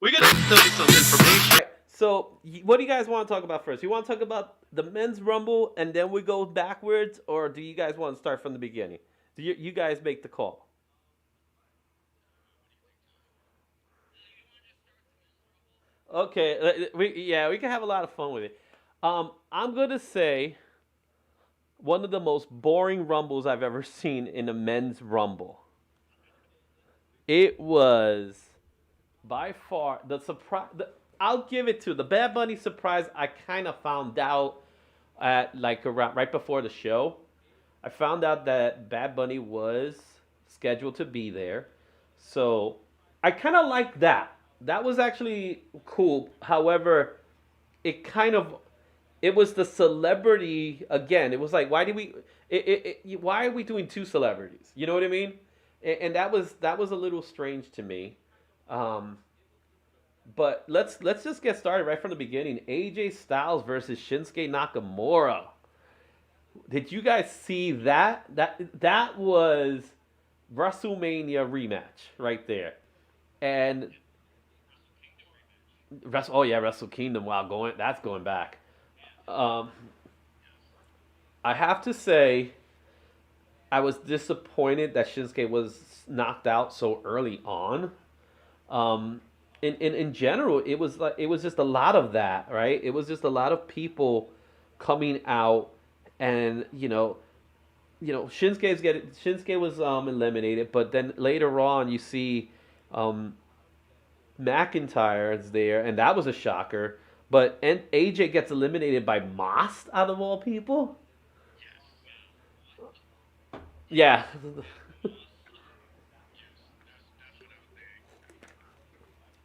We're gonna tell you some information. Right. So, what do you guys want to talk about first? You want to talk about the men's rumble and then we go backwards, or do you guys want to start from the beginning? Do you guys make the call? Okay, we can have a lot of fun with it. I'm gonna say one of the most boring rumbles I've ever seen in a men's rumble. It was by far the surprise. I'll give it to the Bad Bunny surprise. I kind of found out at like around right before the show. I found out that Bad Bunny was scheduled to be there, so I kind of like that. That was actually cool. However, it kind of it was the celebrity again. It was like, why did we? Why are we doing two celebrities? You know what I mean? And that was a little strange to me. Um, but let's just get started right from the beginning. AJ Styles versus Shinsuke Nakamura. Did you guys see that? That was WrestleMania rematch right there. And oh yeah, Wrestle Kingdom. Wow, going back. Um, I have to say, I was disappointed that Shinsuke was knocked out so early on. Um, in general, it was just a lot of that, right? It was just a lot of people coming out, and Shinsuke was eliminated, but then later on you see um, McIntyre is there, and that was a shocker. But and AJ gets eliminated by Moss out of all people. Yeah.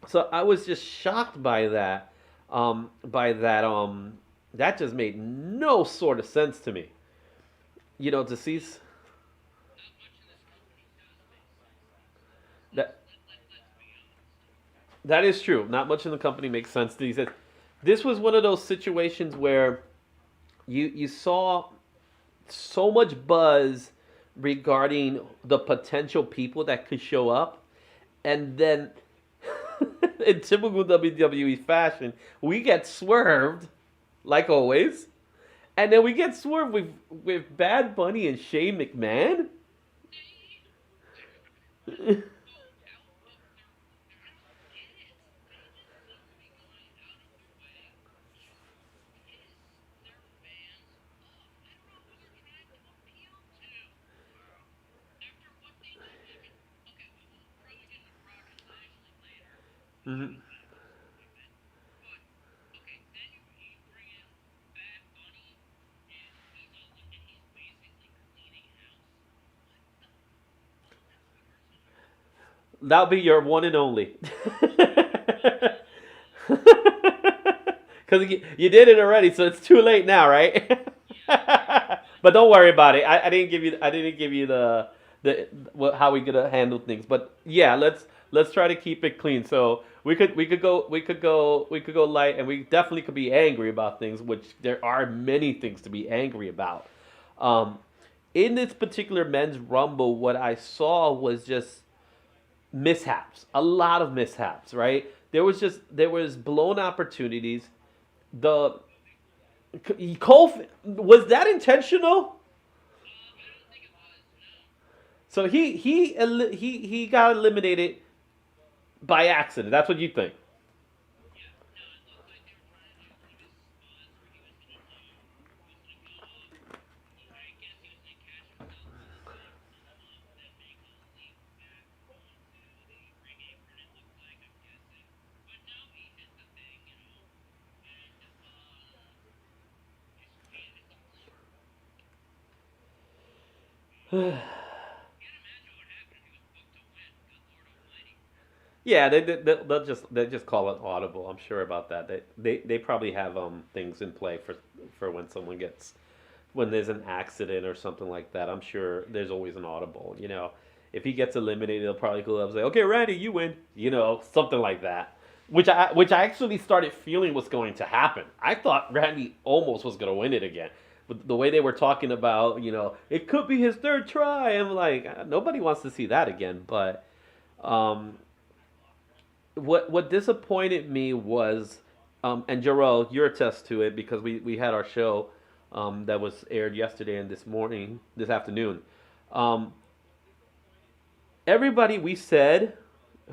So I was just shocked by that. That just made no sort of sense to me. To see that that is true. Not much in the company makes sense these days. This was one of those situations where you saw so much buzz regarding the potential people that could show up, and then in typical WWE fashion, we get swerved like always, and then we get swerved with Bad Bunny and Shane McMahon. Mhm. That'll be your one and only. Because you did it already, so it's too late now, right? But don't worry about it. I didn't give you the how we gonna handle things. But yeah, let's try to keep it clean. So we could go light, and we definitely could be angry about things, which there are many things to be angry about. Um, in this particular men's rumble, what I saw was just mishaps, a lot of mishaps. Right? There was blown opportunities. The Cole, was that intentional? So he got eliminated by accident. That's what you think. Yeah, they'll just call it audible. I'm sure about that. They probably have things in play for when someone gets when there's an accident or something like that. I'm sure there's always an audible. If he gets eliminated, they'll probably go up and say, "Okay, Randy, you win." Something like that. Which I actually started feeling was going to happen. I thought Randy almost was going to win it again. But the way they were talking about, it could be his third try. I'm like, nobody wants to see that again. But um, what disappointed me was, and Jarrell, you're attest to it because we had our show that was aired yesterday and this afternoon. Um, Everybody we said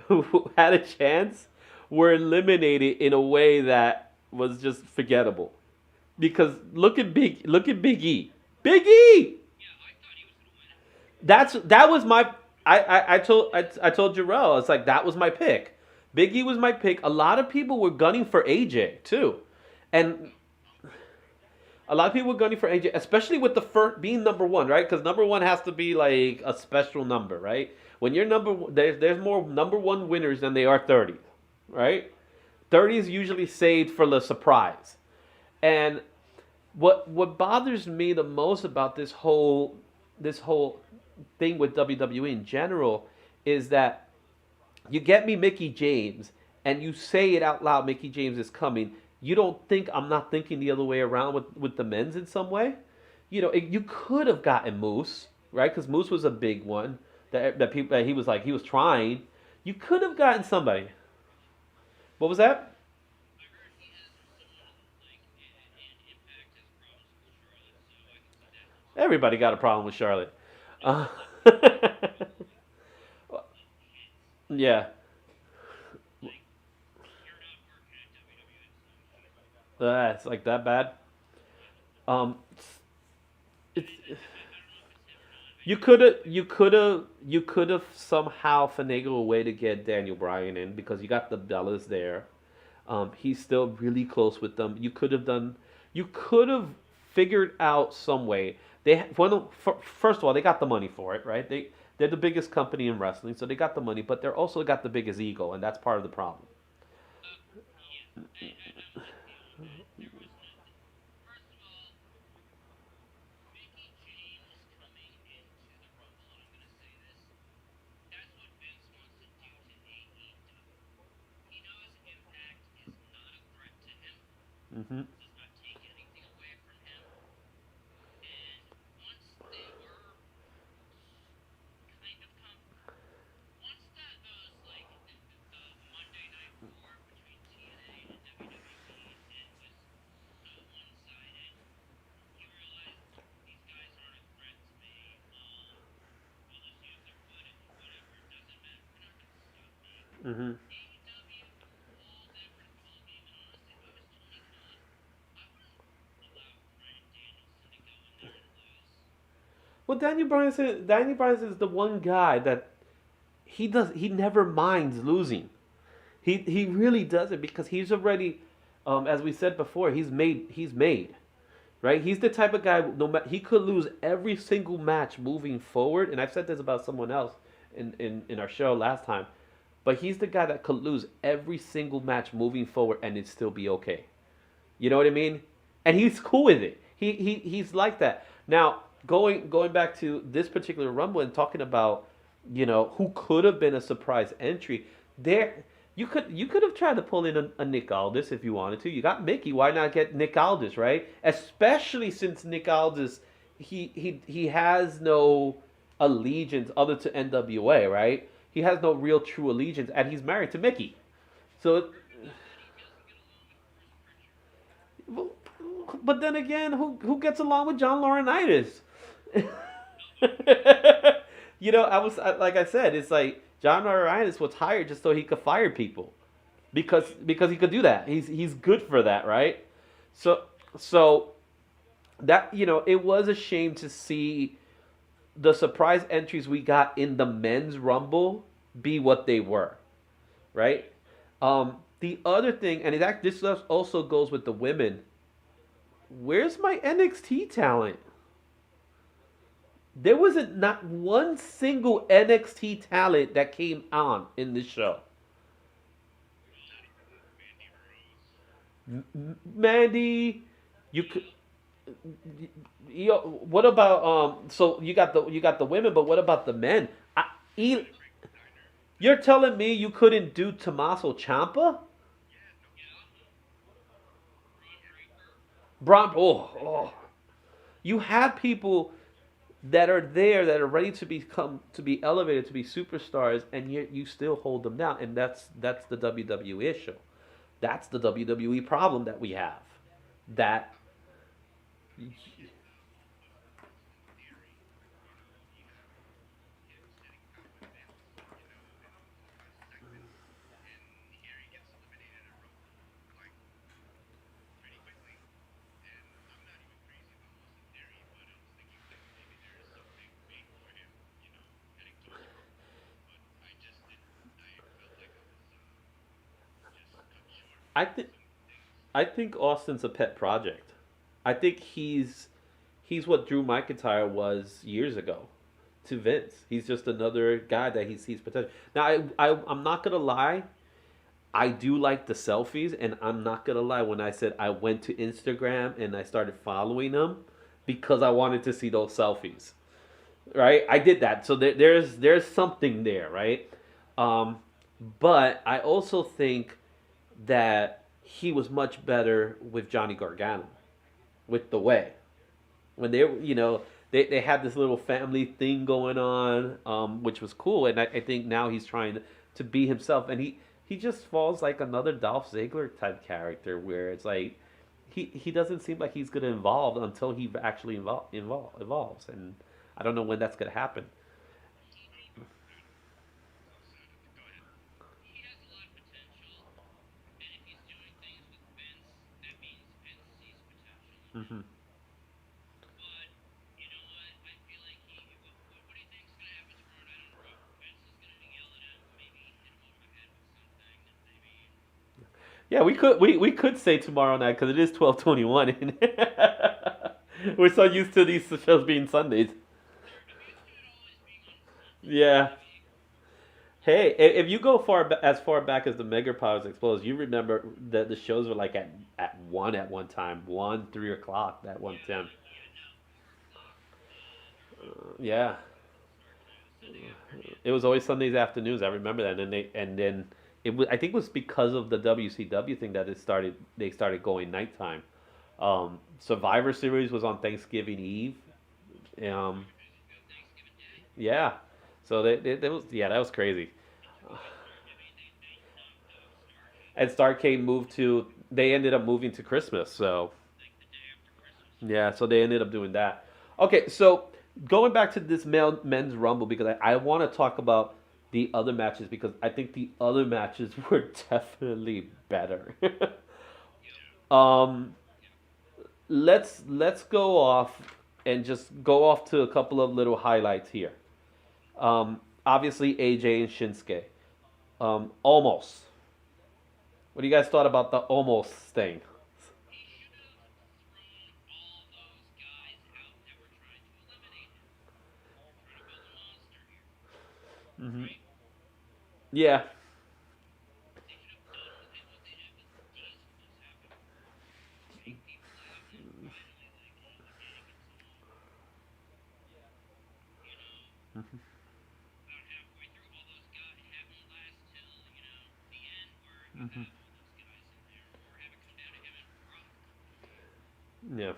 who had a chance were eliminated in a way that was just forgettable. Because look at Big E. Big E. That was my I told Jarrell, it's like that was my pick. Big E was my pick. A lot of people were gunning for AJ too, and a lot of people were gunning for AJ, especially with the first being number one, right? Because number one has to be like a special number, right? When you're there's more number one winners than they are 30, right? 30 is usually saved for the surprise. And what bothers me the most about this whole thing with WWE in general is that you get me Mickey James and you say it out loud, Mickey James is coming. You don't think I'm not thinking the other way around with the men's in some way? You could have gotten Moose, right? Because Moose was a big one that people that he was trying. You could have gotten somebody. What was that? Everybody got a problem with Charlotte. Uh, yeah, it's like that bad. Um, it's, you could have somehow finagled a way to get Daniel Bryan in because you got the Bellas there. He's still really close with them. You could have figured out some way. First of all, they got the money for it, right? They're the biggest company in wrestling, so they got the money, but they're also got the biggest ego, and that's part of the problem. Hmm. Hmm. Well, Daniel Bryan is the one guy that he never minds losing. He really doesn't because he's already, as we said before, he's made right. He's the type of guy no matter he could lose every single match moving forward. And I've said this about someone else in our show last time, but he's the guy that could lose every single match moving forward and it still be okay. You know what I mean? And he's cool with it. He's like that. Now, going back to this particular Rumble and talking about, who could have been a surprise entry, there you could have tried to pull in a Nick Aldis if you wanted to. You got Mickey, why not get Nick Aldis, right? Especially since Nick Aldis he has no allegiance other to NWA, right? He has no real true allegiance and he's married to Mickey. So but then again, who gets along with John Laurinaitis? Like I said, it's like John Laurinaitis was hired just so he could fire people because he could do that. He's good for that, right? So so that it was a shame to see the surprise entries we got in the men's rumble be what they were, right? The other thing, and this also goes with the women. Where's my NXT talent? There wasn't not one single NXT talent that came on in this show. Mandy, you could. What about So you got the women, but what about the men? E- you're telling me you couldn't do Tommaso Ciampa? Braun. Oh, you had people. that are there that are ready to be elevated to be superstars, and yet you still hold them down, and that's the WWE issue. That's the WWE problem that we have. That I think I think Austin's a pet project. I think he's what Drew McIntyre was years ago to Vince. He's just another guy that he sees potential. Now I'm not gonna lie. I do like the selfies, and I'm not gonna lie. When I said I went to Instagram and I started following them because I wanted to see those selfies, right? I did that, so there's something there, right? Um, but I also think that he was much better with Johnny Gargano, with the way when they had this little family thing going on, which was cool, and I think now he's trying to be himself, and he just falls like another Dolph Ziggler type character, where it's like he doesn't seem like he's gonna evolve until he actually evolves, and I don't know when that's gonna happen. Hmm. Yeah, we could say tomorrow night because it is 12:21, and we're so used to these shows being Sundays. Yeah. Hey, if you go as far back as the Mega Powers Exposed, you remember that the shows were like at one at one time, 1, 3 o'clock at 1:10. Yeah, it was always Sundays afternoons. I remember that, and then I think it was because of the WCW thing that they started going nighttime. Survivor Series was on Thanksgiving Eve. Um, yeah, so that was yeah, that was crazy. And Starcade moved to they ended up moving to Christmas. So yeah, so they ended up doing that. Okay, so going back to this men's rumble because I want to talk about the other matches because I think the other matches were definitely better. um, let's go off and just go off to a couple of little highlights here. Obviously AJ and Shinsuke. Almost. What do you guys thought about the almost thing? Hmm. Yeah. Hmm. Yeah.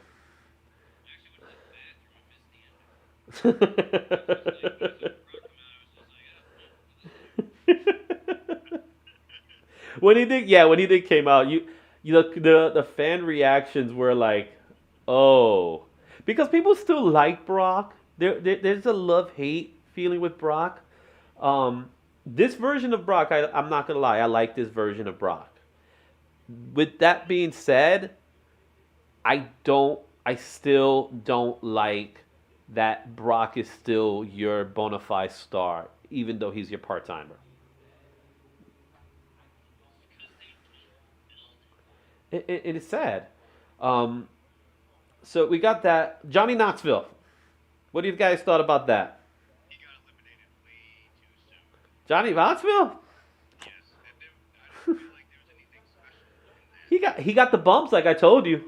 when he did came out, you know the fan reactions were like, oh, because people still like Brock. There's a love hate feeling with Brock. This version of Brock, I'm not gonna lie, I like this version of Brock. With that being said, I still don't like that Brock is still your bona fide star, even though he's your part timer. It is sad. Um, so we got that Johnny Knoxville. What do you guys thought about that? Johnny Knoxville? He got the bumps like I told you.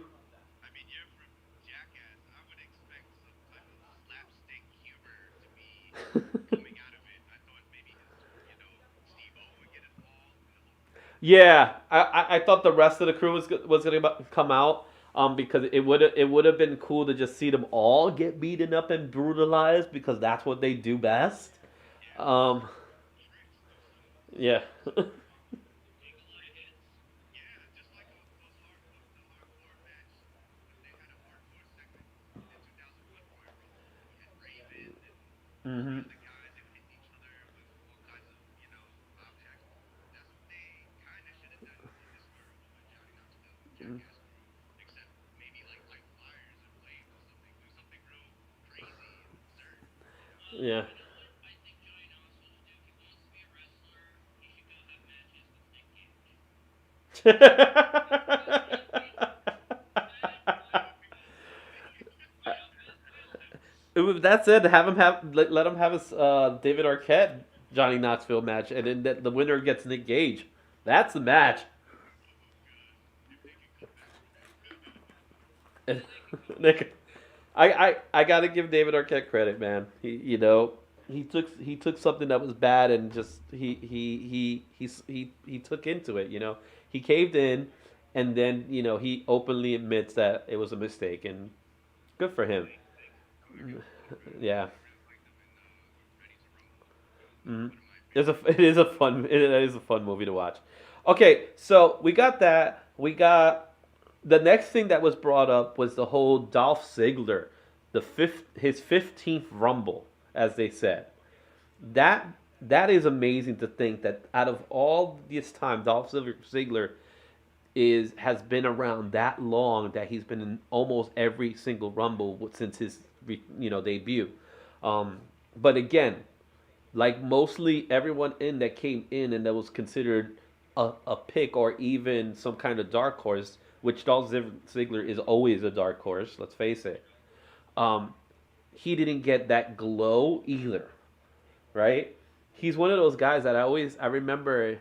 Yeah, I thought the rest of the crew was gonna come out. because it would have been cool to just see them all get beaten up and brutalized because that's what they do best. Um, yeah. Hmm. Yeah. With that said, have him have let him have his David Arquette Johnny Knoxville match, and then the winner gets Nick Gage. That's the match. Nick, I gotta give David Arquette credit, man. He took something that was bad and just he took into it. He caved in, and then he openly admits that it was a mistake, and good for him. Yeah. Mhm. It is a fun movie to watch. Okay, so we got that. We got the next thing that was brought up was the whole Dolph Ziggler, his 15th Rumble, as they said. That that is amazing to think that out of all this time, Ziggler is has been around that long that he's been in almost every single Rumble since his debut. Um, but again, like mostly everyone in that came in and that was considered a pick or even some kind of dark horse, which Ziggler is always a dark horse. Let's face it. Um, he didn't get that glow either, right? He's one of those guys that I remember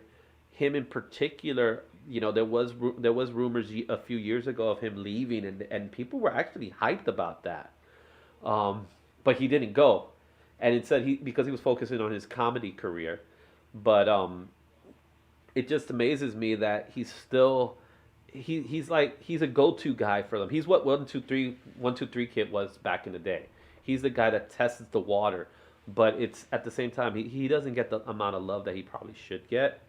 him in particular. There was rumors a few years ago of him leaving, and people were actually hyped about that. Um, but he didn't go, and instead because he was focusing on his comedy career. But it just amazes me that he's a go-to guy for them. He's what 1 2 3 kid was back in the day. He's the guy that tests the water, but it's at the same time he doesn't get the amount of love that he probably should get.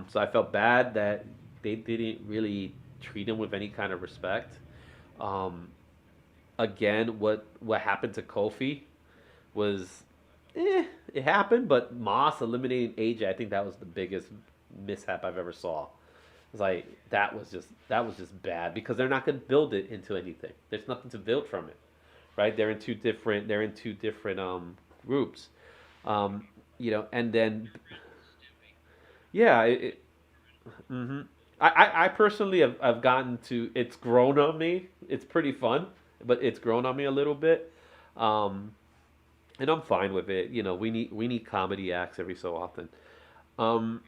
So I felt bad that they didn't really treat him with any kind of respect. Um, Again, what happened to Kofi was, it happened, but Moss eliminating AJ, I think that was the biggest mishap I've ever saw. It's like that was just bad because they're not going to build it into anything. There's nothing to build from it, right? They're in two different groups, and then yeah, hmm I personally have gotten to it's grown on me. It's pretty fun, but it's grown on me a little bit. Um, and I'm fine with it. We need comedy acts every so often. Um,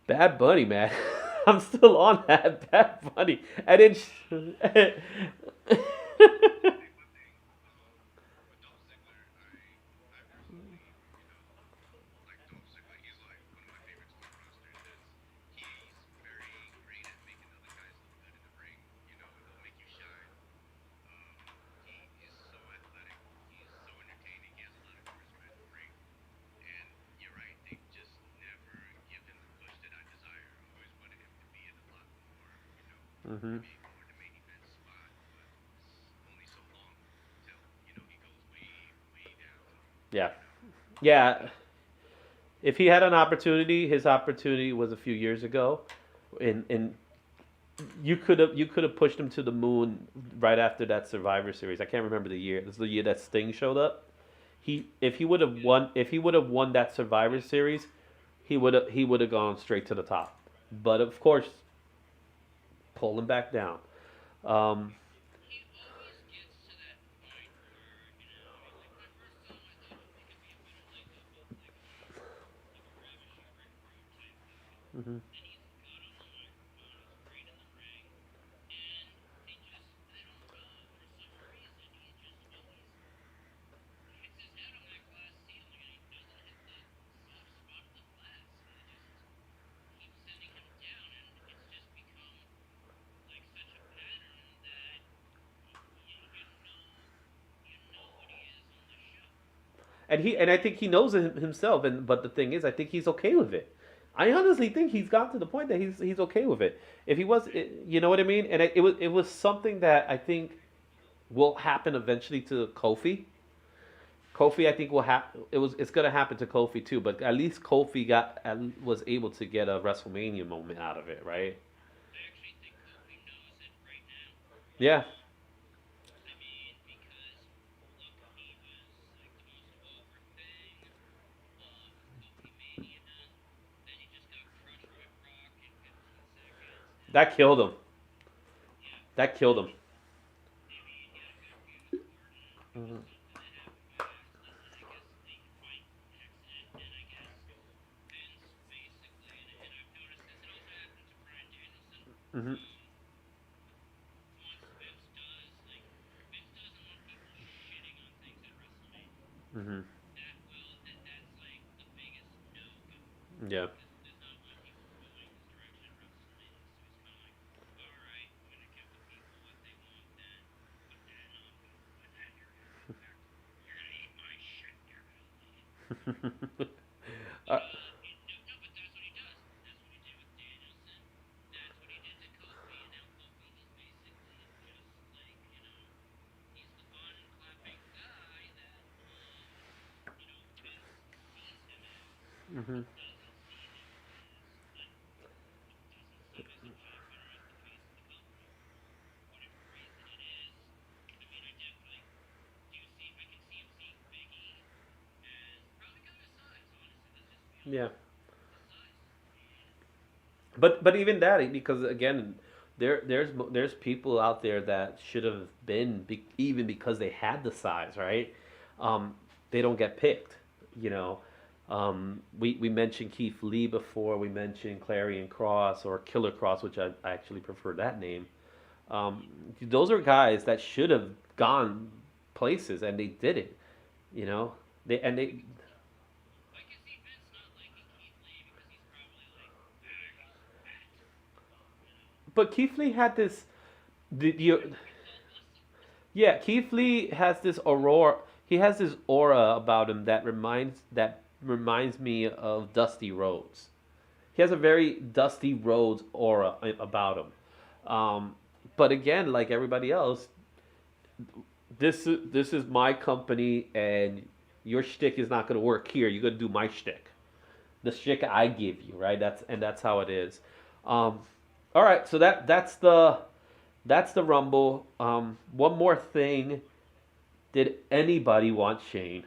Bad Bunny, man. I'm still on that Bad Bunny. I didn't. Hmm. Yeah, yeah. If he had an opportunity, his opportunity was a few years ago, and you could have pushed him to the moon right after that Survivor Series. I can't remember the year. This is the year that Sting showed up. If he would have won that Survivor Series, he would have gone straight to the top. But of course, pull him back down. Um, mhm. and I think he knows it himself. And but the thing is, I think he's okay with it. I honestly think he's gotten to the point that he's okay with it. If he was, you know what I mean? And it was something that I think will happen eventually to Kofi. Kofi, I think will it's gonna happen to Kofi too. But at least Kofi was able to get a WrestleMania moment out of it, right? Yeah. That killed him. That killed him. Hmm. Hmm. Hmm. Yeah. uh, hmm. Yeah. But even that, because again, there's people out there that should have been even because they had the size, right? Um, they don't get picked. You know, we mentioned Keith Lee before. We mentioned Clarion Cross or Killer Cross, which I actually prefer that name. Those are guys that should have gone places and they didn't. You know, they. But Keith Lee had this. The Yeah, Keith Lee has this aurora. He has this aura about him that reminds me of Dusty Rhodes. He has a very Dusty Rhodes aura about him. But again, like everybody else, this is my company, and your shtick is not going to work here. You're going to do my shtick, the shtick I give you, right? That's how it is. Um, all right, so that's the Rumble. One more thing. Did anybody want Shane?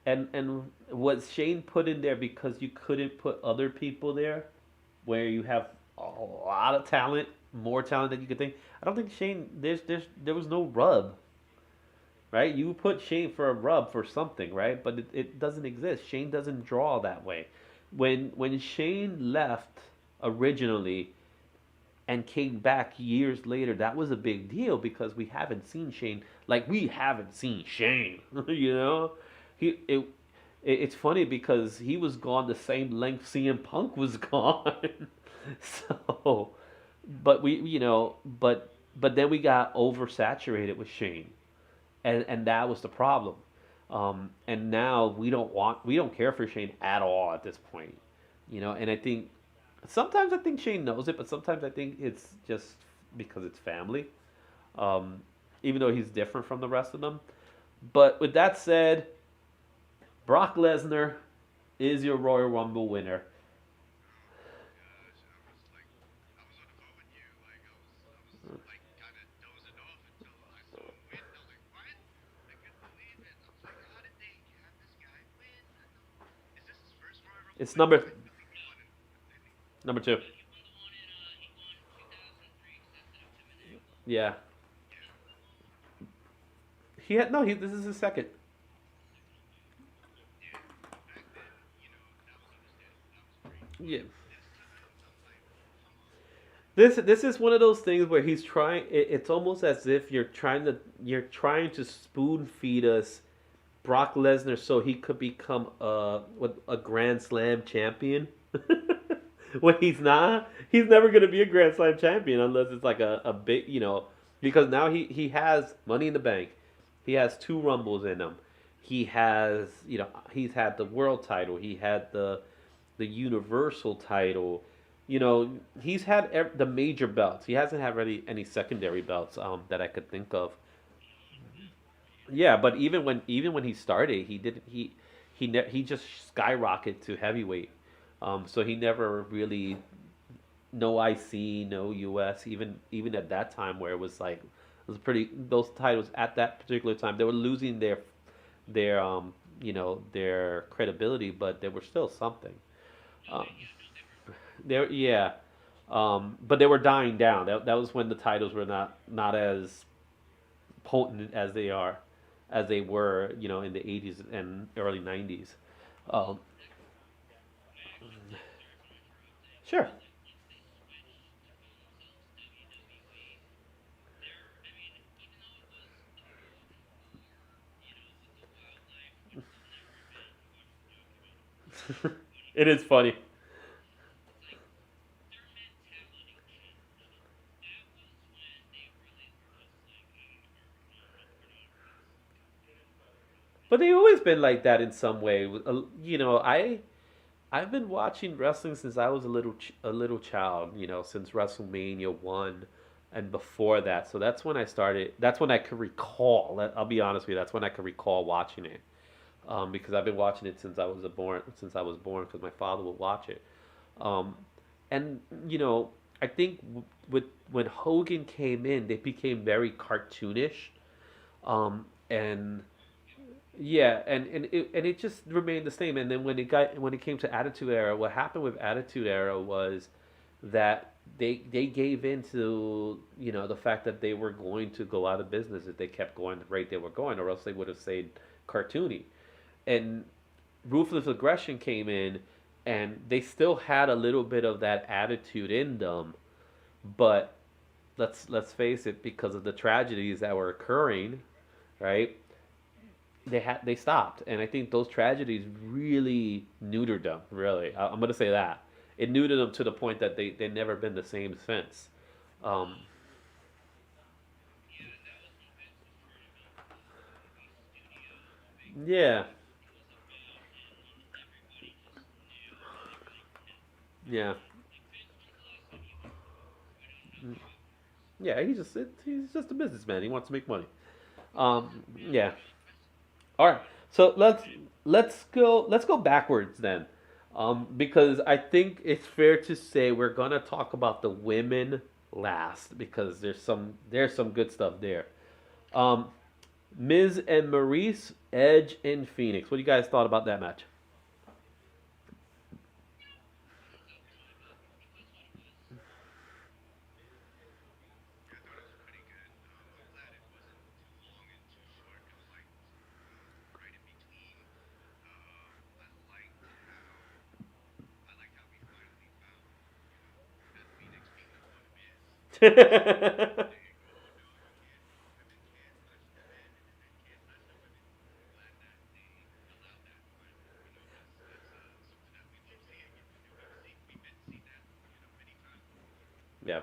And was Shane put in there because you couldn't put other people there where you have a lot of talent, more talent than you could think? I don't think Shane. There was no rub, right? You put Shane for a rub for something, right? But it doesn't exist. Shane doesn't draw that way. When Shane left originally and came back years later, that was a big deal because we haven't seen Shane like we haven't seen Shane. you know, he it, it's funny because he was gone the same length CM Punk was gone. so, but but then we got oversaturated with Shane, and that was the problem. And now we don't care for Shane at all at this point. And I think Shane knows it, but sometimes I think it's just because it's family. Um, Even though he's different from the rest of them. But with that said, Brock Lesnar is your Royal Rumble winner. It's number two. Yeah, he had no. This is his second. Yeah. This is one of those things where he's trying. It's almost as if you're trying to spoon feed us Brock Lesnar so he could become a Grand Slam champion. When he's never gonna be a Grand Slam champion unless it's like a big, because now he has Money in the Bank, he has two Rumbles in him, he has, he's had the world title, he had the Universal title, he's had the major belts. He hasn't had really any secondary belts that I could think of. Yeah, but even when he started, he didn't he just skyrocketed to heavyweight. So he never really no IC, no US, even at that time where it was like it was pretty those titles at that particular time they were losing their credibility, but they were still something. Um, yeah, but they were dying down. That was when the titles were not as potent as they were, in the 80s and early 90s. Um, sure. It is funny. But they've always been like that in some way. I've been watching wrestling since I was a little child. Since WrestleMania 1, and before that. So that's when I started. That's when I could recall. I'll be honest with you. That's when I could recall watching it. Because I've been watching it since I was born. Because my father would watch it. Um, and I think with when Hogan came in, they became very cartoonish. And yeah, and it just remained the same. And then when it came to Attitude Era, what happened with Attitude Era was that they gave in to the fact that they were going to go out of business if they kept going the rate they were going, or else they would have stayed cartoony. And Ruthless Aggression came in, and they still had a little bit of that attitude in them, but let's face it, because of the tragedies that were occurring, right? They stopped, and I think those tragedies really neutered them. Really, I'm gonna say that it neutered them to the point that they never been the same since. Um, yeah, yeah, yeah. He's just a businessman. He wants to make money. Yeah. All right. So let's go backwards then, because I think it's fair to say we're gonna talk about the women last because there's some good stuff there. Um, Miz and Maurice, Edge and Phoenix. What do you guys thought about that match? Yeah.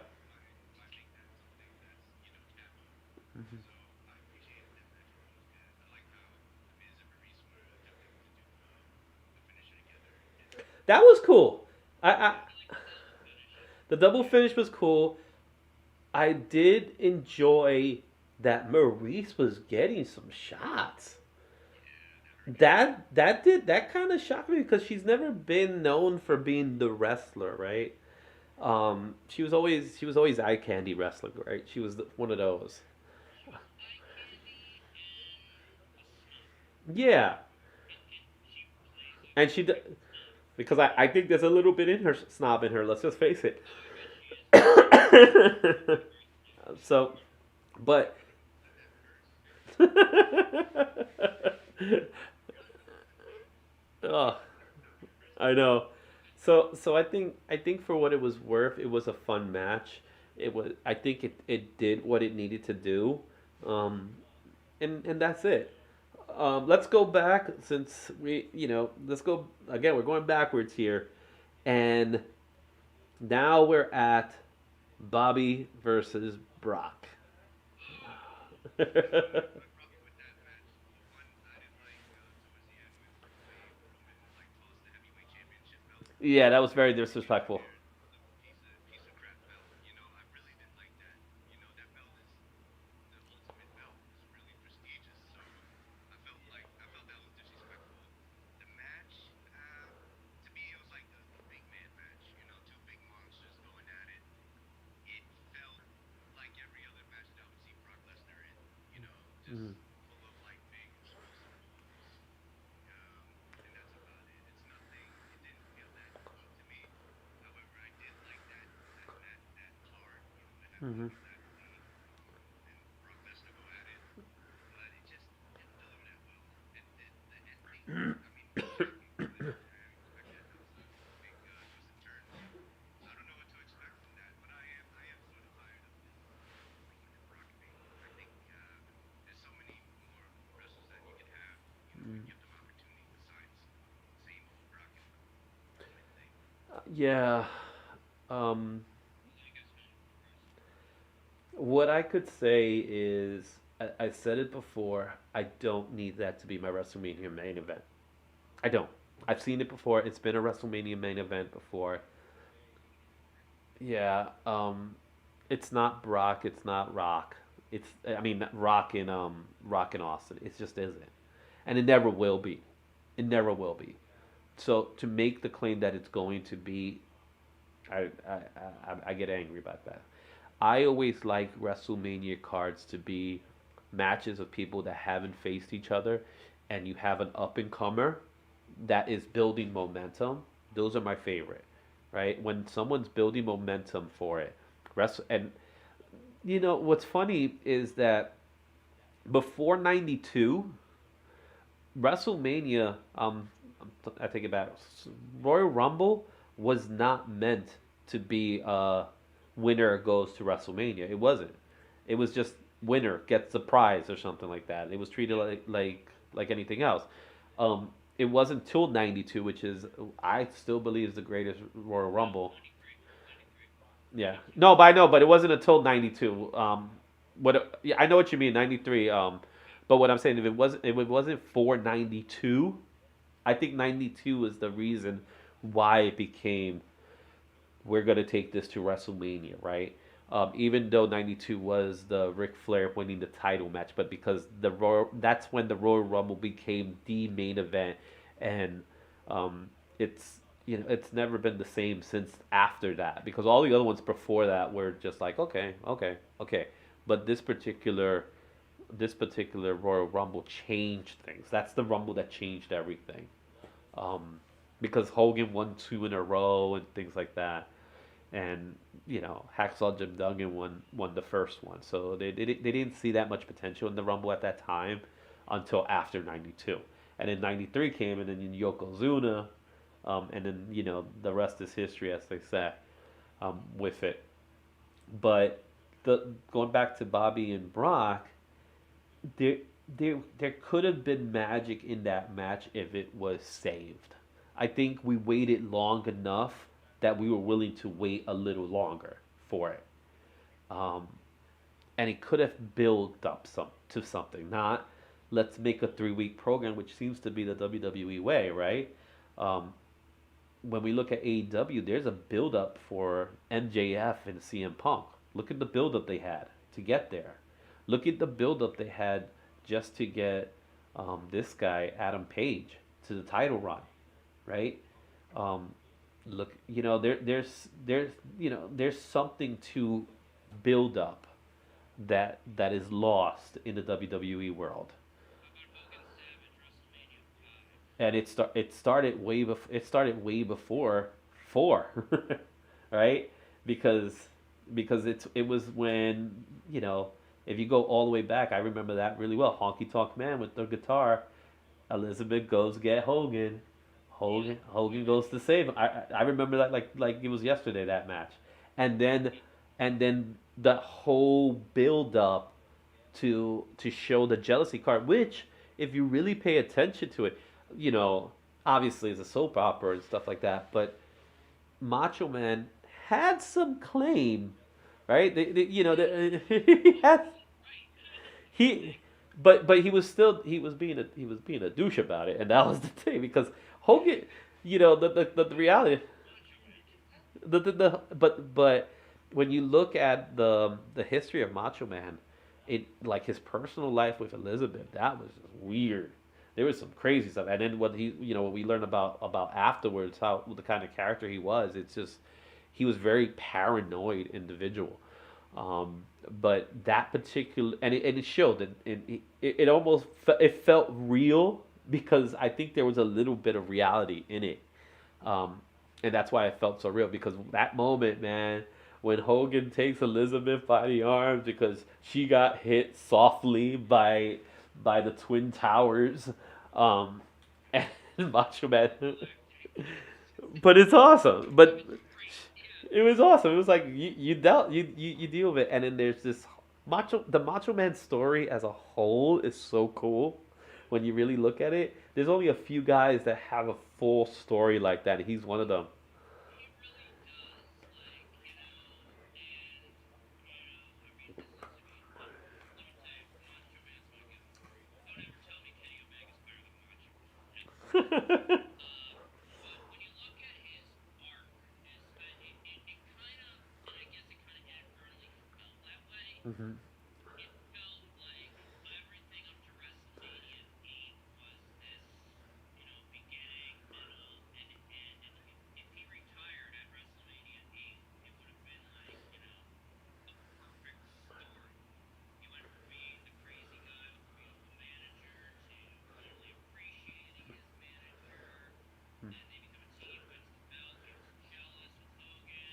That was cool. I the double finish was cool. I did enjoy that Maurice was getting some shots. That kind of shocked me because she's never been known for being the wrestler, right? She was always eye candy wrestler, right? She was one of those. Yeah, and because I think there's a little bit in her snob in her. Let's just face it. So, but oh, I know. So I think for what it was worth, it was a fun match. I think it did what it needed to do, um, and that's it. Let's go back since let's go again. We're going backwards here, and now we're at Bobby versus Brock. Yeah, that was very disrespectful. Mm. Mhm. Yeah. Um, what I could say is, I said it before. I don't need that to be my WrestleMania main event. I don't. I've seen it before. It's been a WrestleMania main event before. Yeah. It's not Brock. It's not Rock. It's I mean Rock and Austin. It just isn't, and it never will be. It never will be. So to make the claim that it's going to be, I get angry about that. I always like WrestleMania cards to be matches of people that haven't faced each other, and you have an up and comer that is building momentum. Those are my favorite, right? When someone's building momentum for it, and what's funny is that before '92, WrestleMania, I take it back. Royal Rumble was not meant to be winner goes to WrestleMania. It wasn't. It was just winner gets the prize or something like that. It was treated like anything else. It wasn't till '92, which is I still believe is the greatest Royal Rumble. Yeah, no, but I know, but it wasn't until '92. Yeah, I know what you mean, '93. But what I'm saying, if it wasn't for '92, I think '92 is the reason why it became we're gonna take this to WrestleMania, right? Even though '92 was the Ric Flair winning the title match, but because that's when the Royal Rumble became the main event, and it's it's never been the same since after that because all the other ones before that were just like okay, okay, okay, but this particular Royal Rumble changed things. That's the Rumble that changed everything. Um, because Hogan won two in a row and things like that, and Hacksaw Jim Duggan won the first one. So they didn't see that much potential in the Rumble at that time until after '92, and then '93 came, and then Yokozuna, and then the rest is history, as they say, with it. But the going back to Bobby and Brock, there there could have been magic in that match if it was saved. I think we waited long enough that we were willing to wait a little longer for it. Um, and it could have built up to something. Not let's make a 3 week program, which seems to be the WWE way, right? Um, when we look at AEW, there's a build up for MJF and CM Punk. Look at the build up they had to get there. Look at the build up they had just to get this guy Adam Page to the title run, right? Um, look, there's something to build up that is lost in the WWE world, and it started way before four, right? Because it was when if you go all the way back, I remember that really well. Honky Tonk Man with the guitar, Elizabeth goes get Hogan. Hogan goes to save him. I remember that like it was yesterday, that match, and then the whole build up to show the jealousy card, which if you really pay attention to it, you know, obviously it's a soap opera and stuff like that, but Macho Man had some claim, right? He had he, but he was still he was being a douche about it, and that was the thing because Hogan, the reality, but when you look at the history of Macho Man, it like his personal life with Elizabeth, that was just weird. There was some crazy stuff, and then what we learned about afterwards, how the kind of character he was. It's just he was very paranoid individual. But that particular and it showed that it almost it felt real because I think there was a little bit of reality in it. Um, and that's why it felt so real because that moment, man, when Hogan takes Elizabeth by the arms because she got hit softly by the twin towers, um, and Macho Man. But it's awesome. But it was awesome. It was like you dealt you deal with it, and then there's this Macho Man story as a whole is so cool when you really look at it. There's only a few guys that have a full story like that, and he's one of them. Hmm.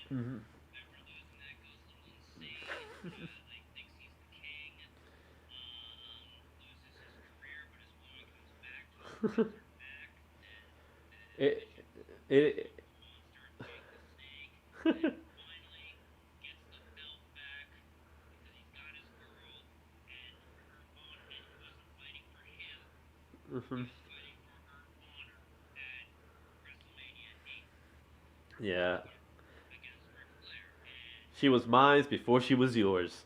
Hmm. it it hmm. Yeah, she was mine before she was yours.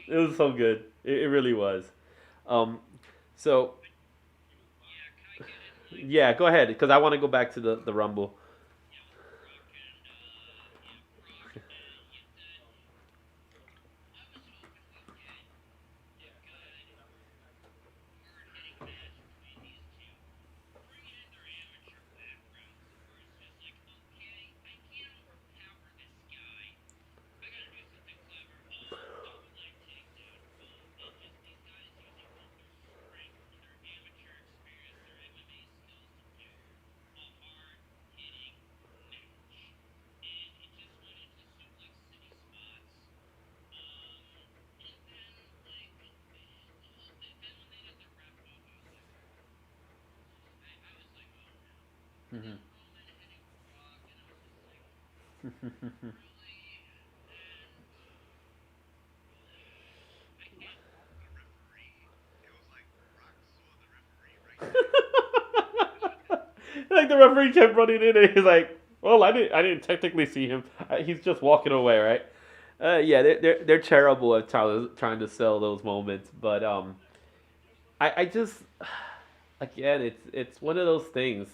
It was so good. It really was. Um, so yeah, go ahead because I want to go back to the Rumble. Hmm. Like the referee kept running in, and he's like, "Well, I didn't technically see him. He's just walking away, right?" Yeah, they're terrible at trying to sell those moments, but I just again, it's one of those things.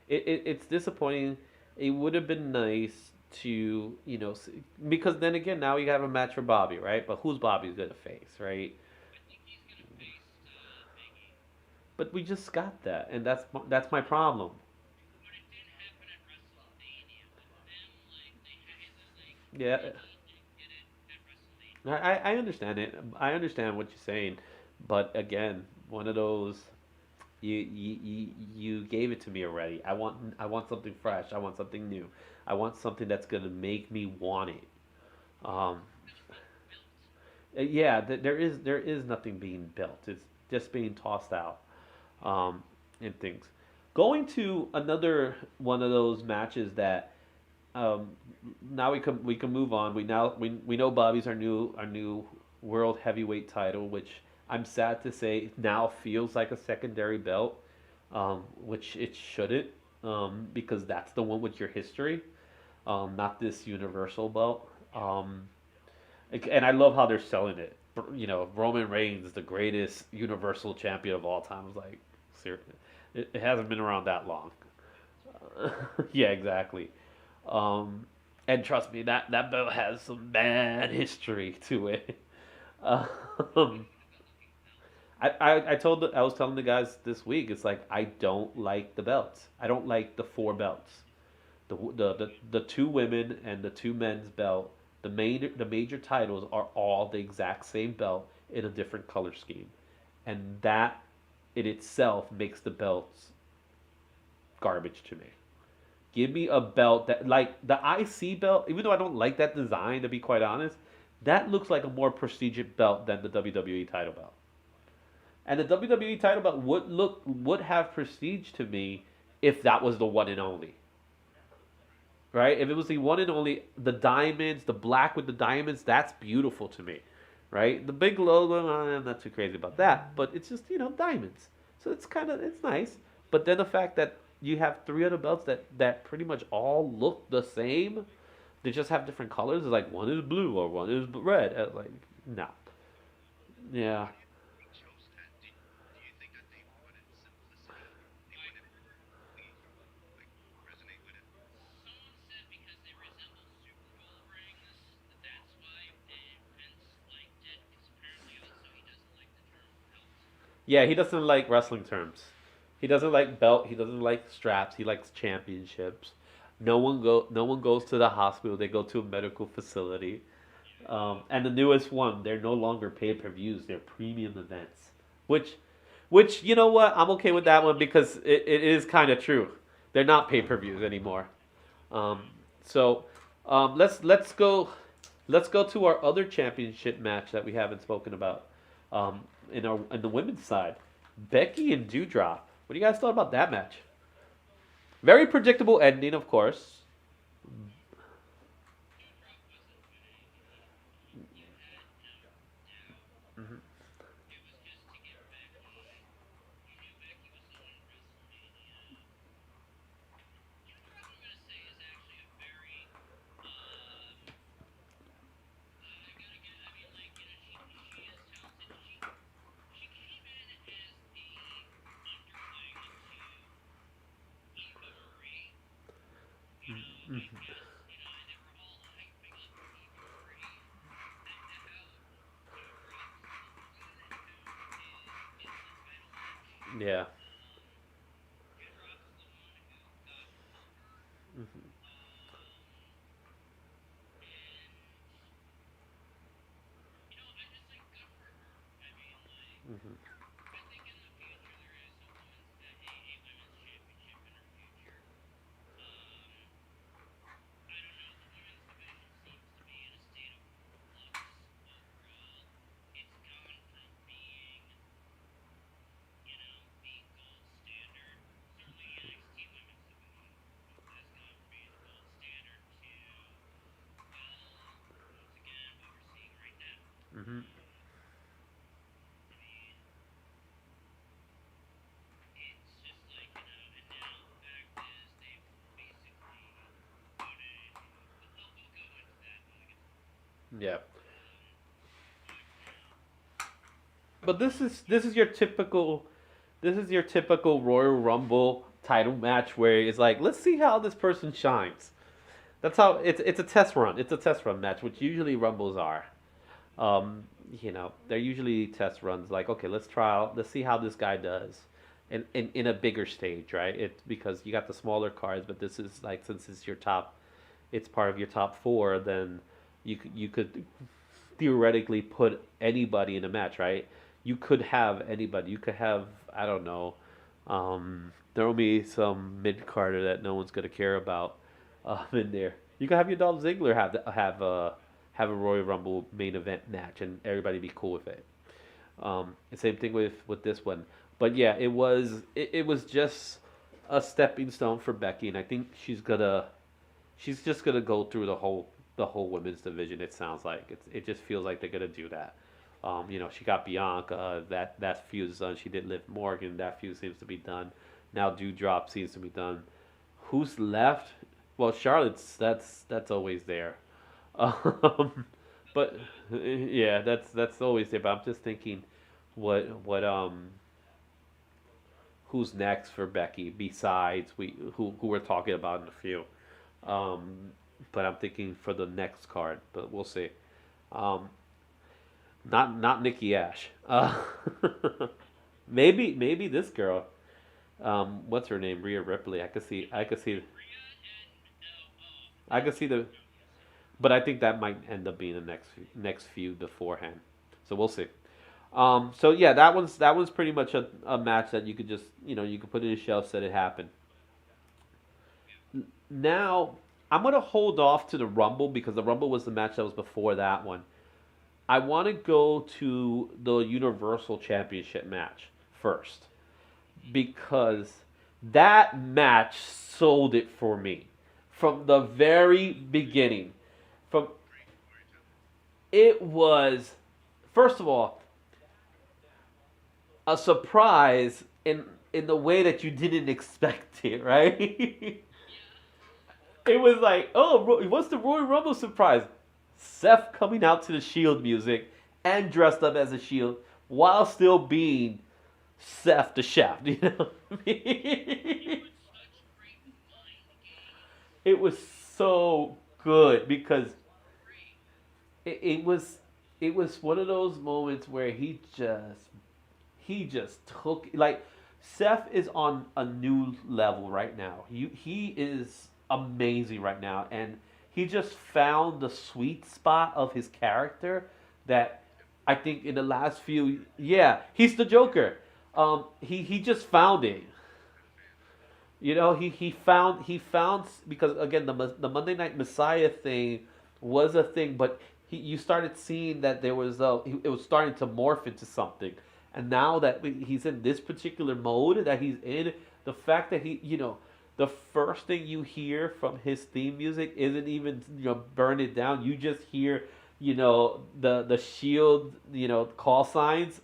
It's disappointing. It would have been nice to because then again, now you have a match for Bobby, right? But who's Bobby's gonna face, right? But we just got that, and that's my problem. Yeah, I understand it. I understand what you're saying, but again, one of those you gave it to me already. I want something fresh. I want something new. I want something that's gonna make me want it. Um, yeah, there is nothing being built. It's just being tossed out, and things. Going to another one of those matches that um, now we can move on. We know Bobby's our new World Heavyweight title, which I'm sad to say now feels like a secondary belt, which it shouldn't, because that's the one with your history, not this Universal belt. And I love how they're selling it. You know, Roman Reigns, the greatest Universal champion of all time. I was like, seriously, it hasn't been around that long. Yeah, exactly. Um, and trust me, that belt has some bad history to it. Um, I was telling the guys this week. It's like I don't like the belts. I don't like the four belts. The two women and the two men's belt. The major titles are all the exact same belt in a different color scheme, and that in itself makes the belts garbage to me. Give me a belt that, like the IC belt, even though I don't like that design, to be quite honest, that looks like a more prestigious belt than the WWE title belt. And the WWE title belt would have prestige to me if that was the one and only. Right? If it was the one and only, the diamonds, the black with the diamonds, that's beautiful to me. Right? The big logo, I'm not too crazy about that, but it's just, diamonds. So it's nice. But then the fact that you have three other belts that pretty much all look the same, they just have different colors. It's like one is blue or one is red. Like, no. Yeah. Yeah, he doesn't like wrestling terms. He doesn't like belt. He doesn't like straps. He likes championships. No one goes to the hospital. They go to a medical facility. And the newest one, they're no longer pay per views. They're premium events. Which, which you know what? I'm okay with that one because it is kind of true. They're not pay per views anymore. Um, so let's go to our other championship match that we haven't spoken about. Um, in the women's side, Becky and Dewdrop. What do you guys thought about that match? Very predictable ending, of course. Hmm. Yeah. Hmm. Hmm. Hmm. Yeah. But this is your typical Royal Rumble title match where it's like, let's see how this person shines. That's how it's a test run. It's a test run match, which usually Rumbles are. Um, they're usually test runs. Like, okay, let's see how this guy does, in a bigger stage, right? It's because you got the smaller cards, but this is like since it's part of your top four, then you could theoretically put anybody in a match, right? You could have anybody. You could have, I don't know, there will be some mid carder that no one's gonna care about in there. You could have your Dolph Ziggler have a Royal Rumble main event match, and everybody be cool with it. The same thing with this one, but yeah, it was just a stepping stone for Becky, and I think she's just gonna go through the whole women's division. It sounds like it just feels like they're gonna do that. She got Bianca. That feud is done. She did Liv Morgan. That feud seems to be done. Now Dewdrop seems to be done. Who's left? Well, Charlotte's that's always there. Um, but yeah, that's always there. But I'm just thinking, what who's next for Becky besides who we're talking about in a few. Um, but I'm thinking for the next card, but we'll see. Um, not Nikki Ash. Maybe this girl. What's her name? Rhea Ripley. I could see the, but I think that might end up being the next feud beforehand. So we'll see. So yeah, that was pretty much a match that you could just you could put in a shelf, said it happened. Now I'm gonna hold off to the Rumble because the Rumble was the match that was before that one. I want to go to the Universal Championship match first because that match sold it for me from the very beginning. From it was first of all a surprise in the way that you didn't expect it, right? It was like, oh, what's the Royal Rumble surprise? Seth coming out to the Shield music and dressed up as a Shield while still being Seth the Chef. It was so good because it was one of those moments where he just took like Seth is on a new level right now. He is amazing right now, and he just found the sweet spot of his character that I think in the last few, yeah, he's the Joker. He just found it. He found because again the Monday Night Messiah thing was a thing, but you started seeing that it was starting to morph into something, and now that he's in this particular mode that he's in, the fact that the first thing you hear from his theme music isn't even burn it down. You just hear the Shield call signs.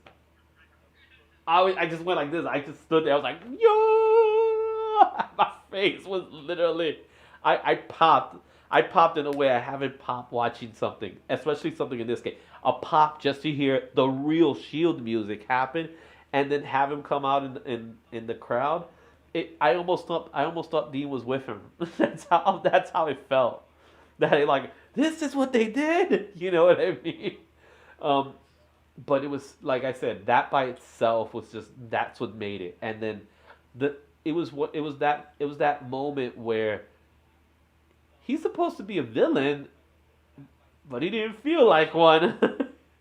I just went like this. I just stood there. I was like, yo! My face was literally. I popped. I popped in a way I haven't popped watching something, especially something in this case. A pop just to hear the real Shield music happen, and then have him come out in the crowd. I almost thought Dean was with him. That's how it felt. That like this is what they did. You know what I mean? Um, but it was like I said, that by itself was just that's what made it. And then the it was that moment where he's supposed to be a villain, but he didn't feel like one.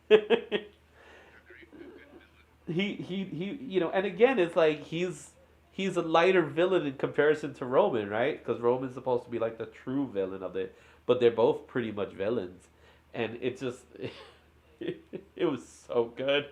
And again, it's like he's a lighter villain in comparison to Roman, right? Because Roman's supposed to be like the true villain of it, but they're both pretty much villains, and it just it was so good.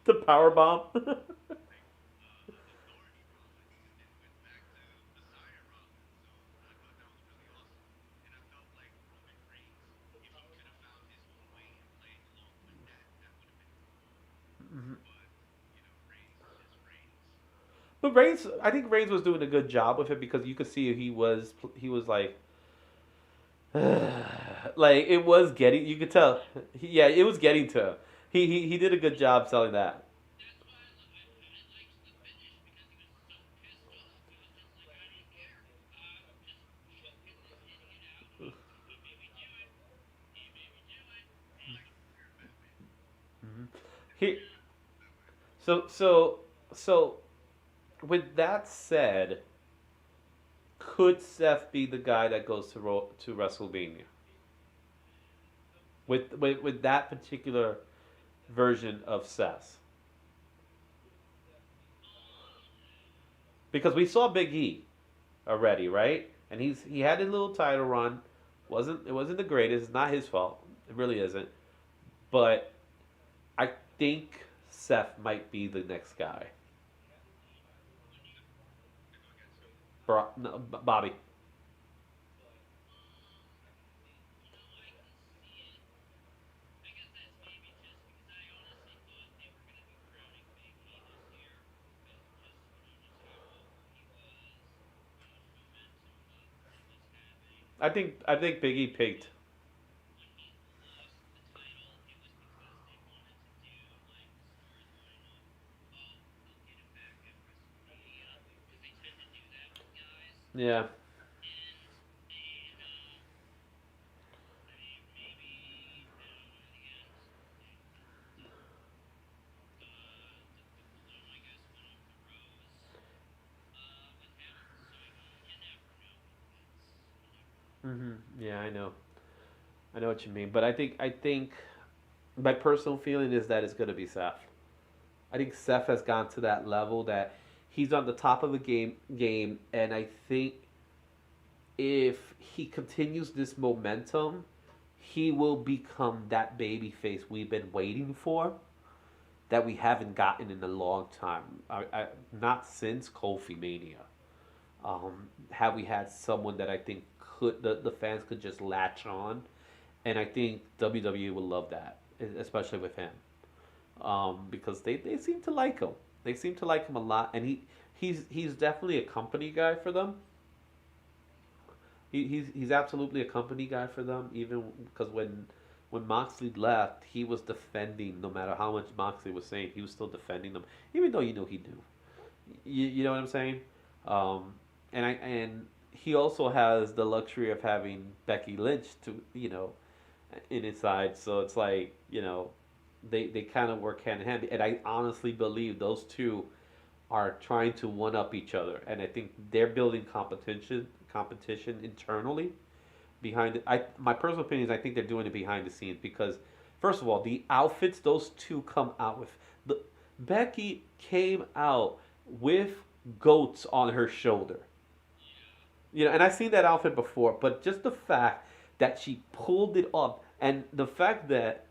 The power bomb. But Reigns, I think Reigns was doing a good job with it because you could see he was like like it was getting you could tell yeah it was getting to him. He did a good job selling that. He so with that said, could Seth be the guy that goes to WrestleMania with that particular version of Seth? Because we saw Big E, already, right? And he had a little title run. It wasn't the greatest. It's not his fault. It really isn't. But I think Seth might be the next guy. No, Bobby. I think Biggie picked. Yeah. Yeah, I know. I know what you mean, but I think my personal feeling is that it's gonna be Seth. I think Seth has gone to that level that he's on the top of the game, and I think if he continues this momentum, he will become that baby face we've been waiting for that we haven't gotten in a long time. Not since Kofi Mania. Have we had someone that I think the fans could just latch on, and I think WWE will love that, especially with him, because they seem to like him. They seem to like him a lot, and he's definitely a company guy for them. He's absolutely a company guy for them. Even because when Moxley left, he was defending. No matter how much Moxley was saying, he was still defending them, even though he knew. You know what I'm saying? Um, and he also has the luxury of having Becky Lynch to in his side. So it's like they kind of work hand in hand. And I honestly believe those two are trying to one up each other, and I think they're building competition internally behind it. My personal opinion is I think they're doing it behind the scenes because first of all, the outfits those two come out with, the Becky came out with goats on her shoulder. And I've seen that outfit before, but just the fact that she pulled it off, and the fact that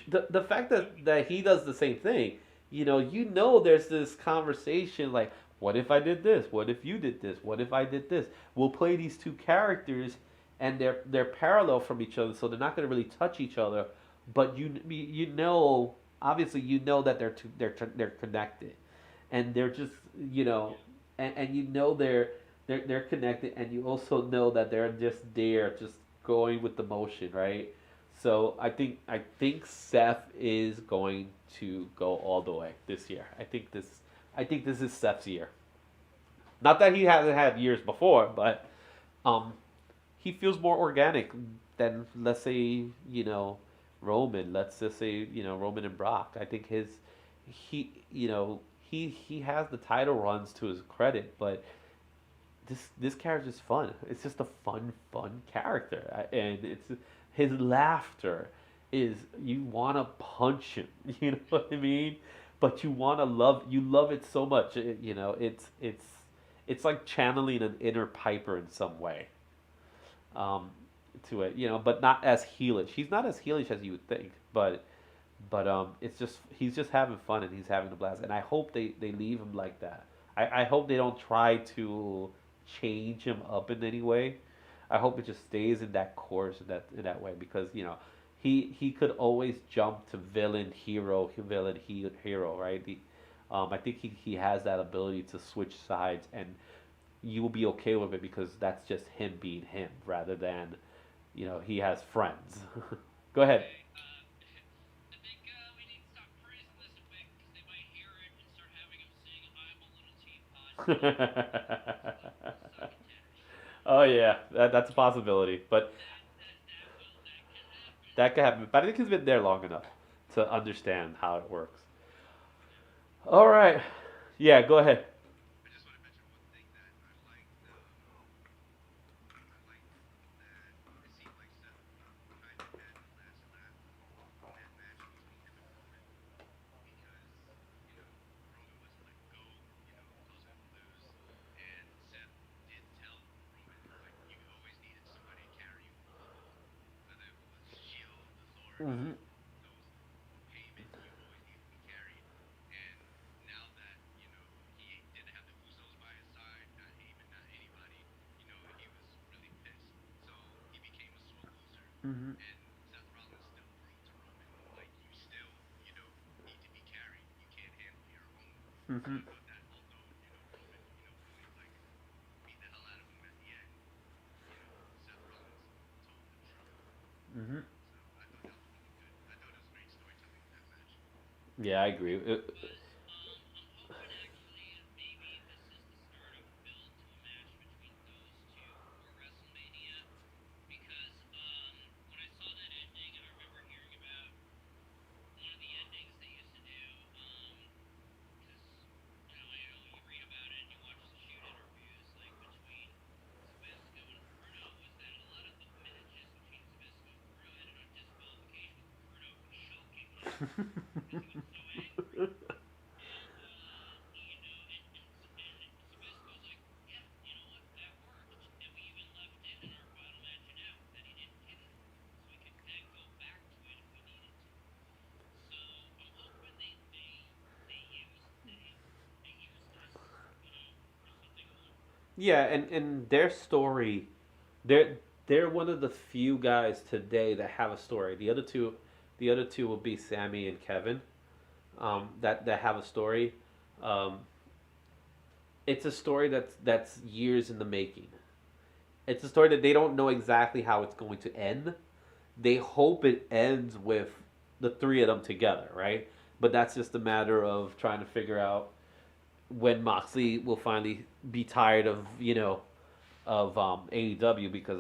the fact that he does the same thing, there's this conversation like, what if I did this? What if you did this? What if I did this? We'll play these two characters, and they're parallel from each other, so they're not going to really touch each other. But obviously, that they're connected, and they're just you know, and they're connected, and you also know that they're just there, just going with the motion, right? So I think Seth is going to go all the way this year. I think this is Seth's year. Not that he hasn't had years before, but um, he feels more organic than, let's say, Roman. Let's just say, Roman and Brock. I think he has the title runs to his credit, but this character's fun. It's just a fun character, and it's his laughter is, you want to punch him. You know what I mean? But you love it so much. It's like channeling an inner Piper in some way, um, to it. But not as heelish. He's not as heelish as you would think, but it's just he's just having fun and he's having a blast. And I hope they leave him like that. I hope they don't try to change him up in any way. I hope it just stays in that course, in that way, because he could always jump to villain hero, right? I think he has that ability to switch sides, and you will be okay with it because that's just him being him, rather than he has friends. Go ahead. Oh yeah, that's a possibility, but that could happen. But I think he's been there long enough to understand how it works. All right. Yeah, go ahead. Hmm. Hmm. Hmm. Hmm. Yeah, I agree. Yeah, and their story, they're they're one of the few guys today that have a story. The other two will be Sammy and Kevin, that have a story. Um, it's a story that's years in the making. It's a story that they don't know exactly how it's going to end. They hope it ends with the three of them together, right? But that's just a matter of trying to figure out when Moxley will finally be tired of AEW, because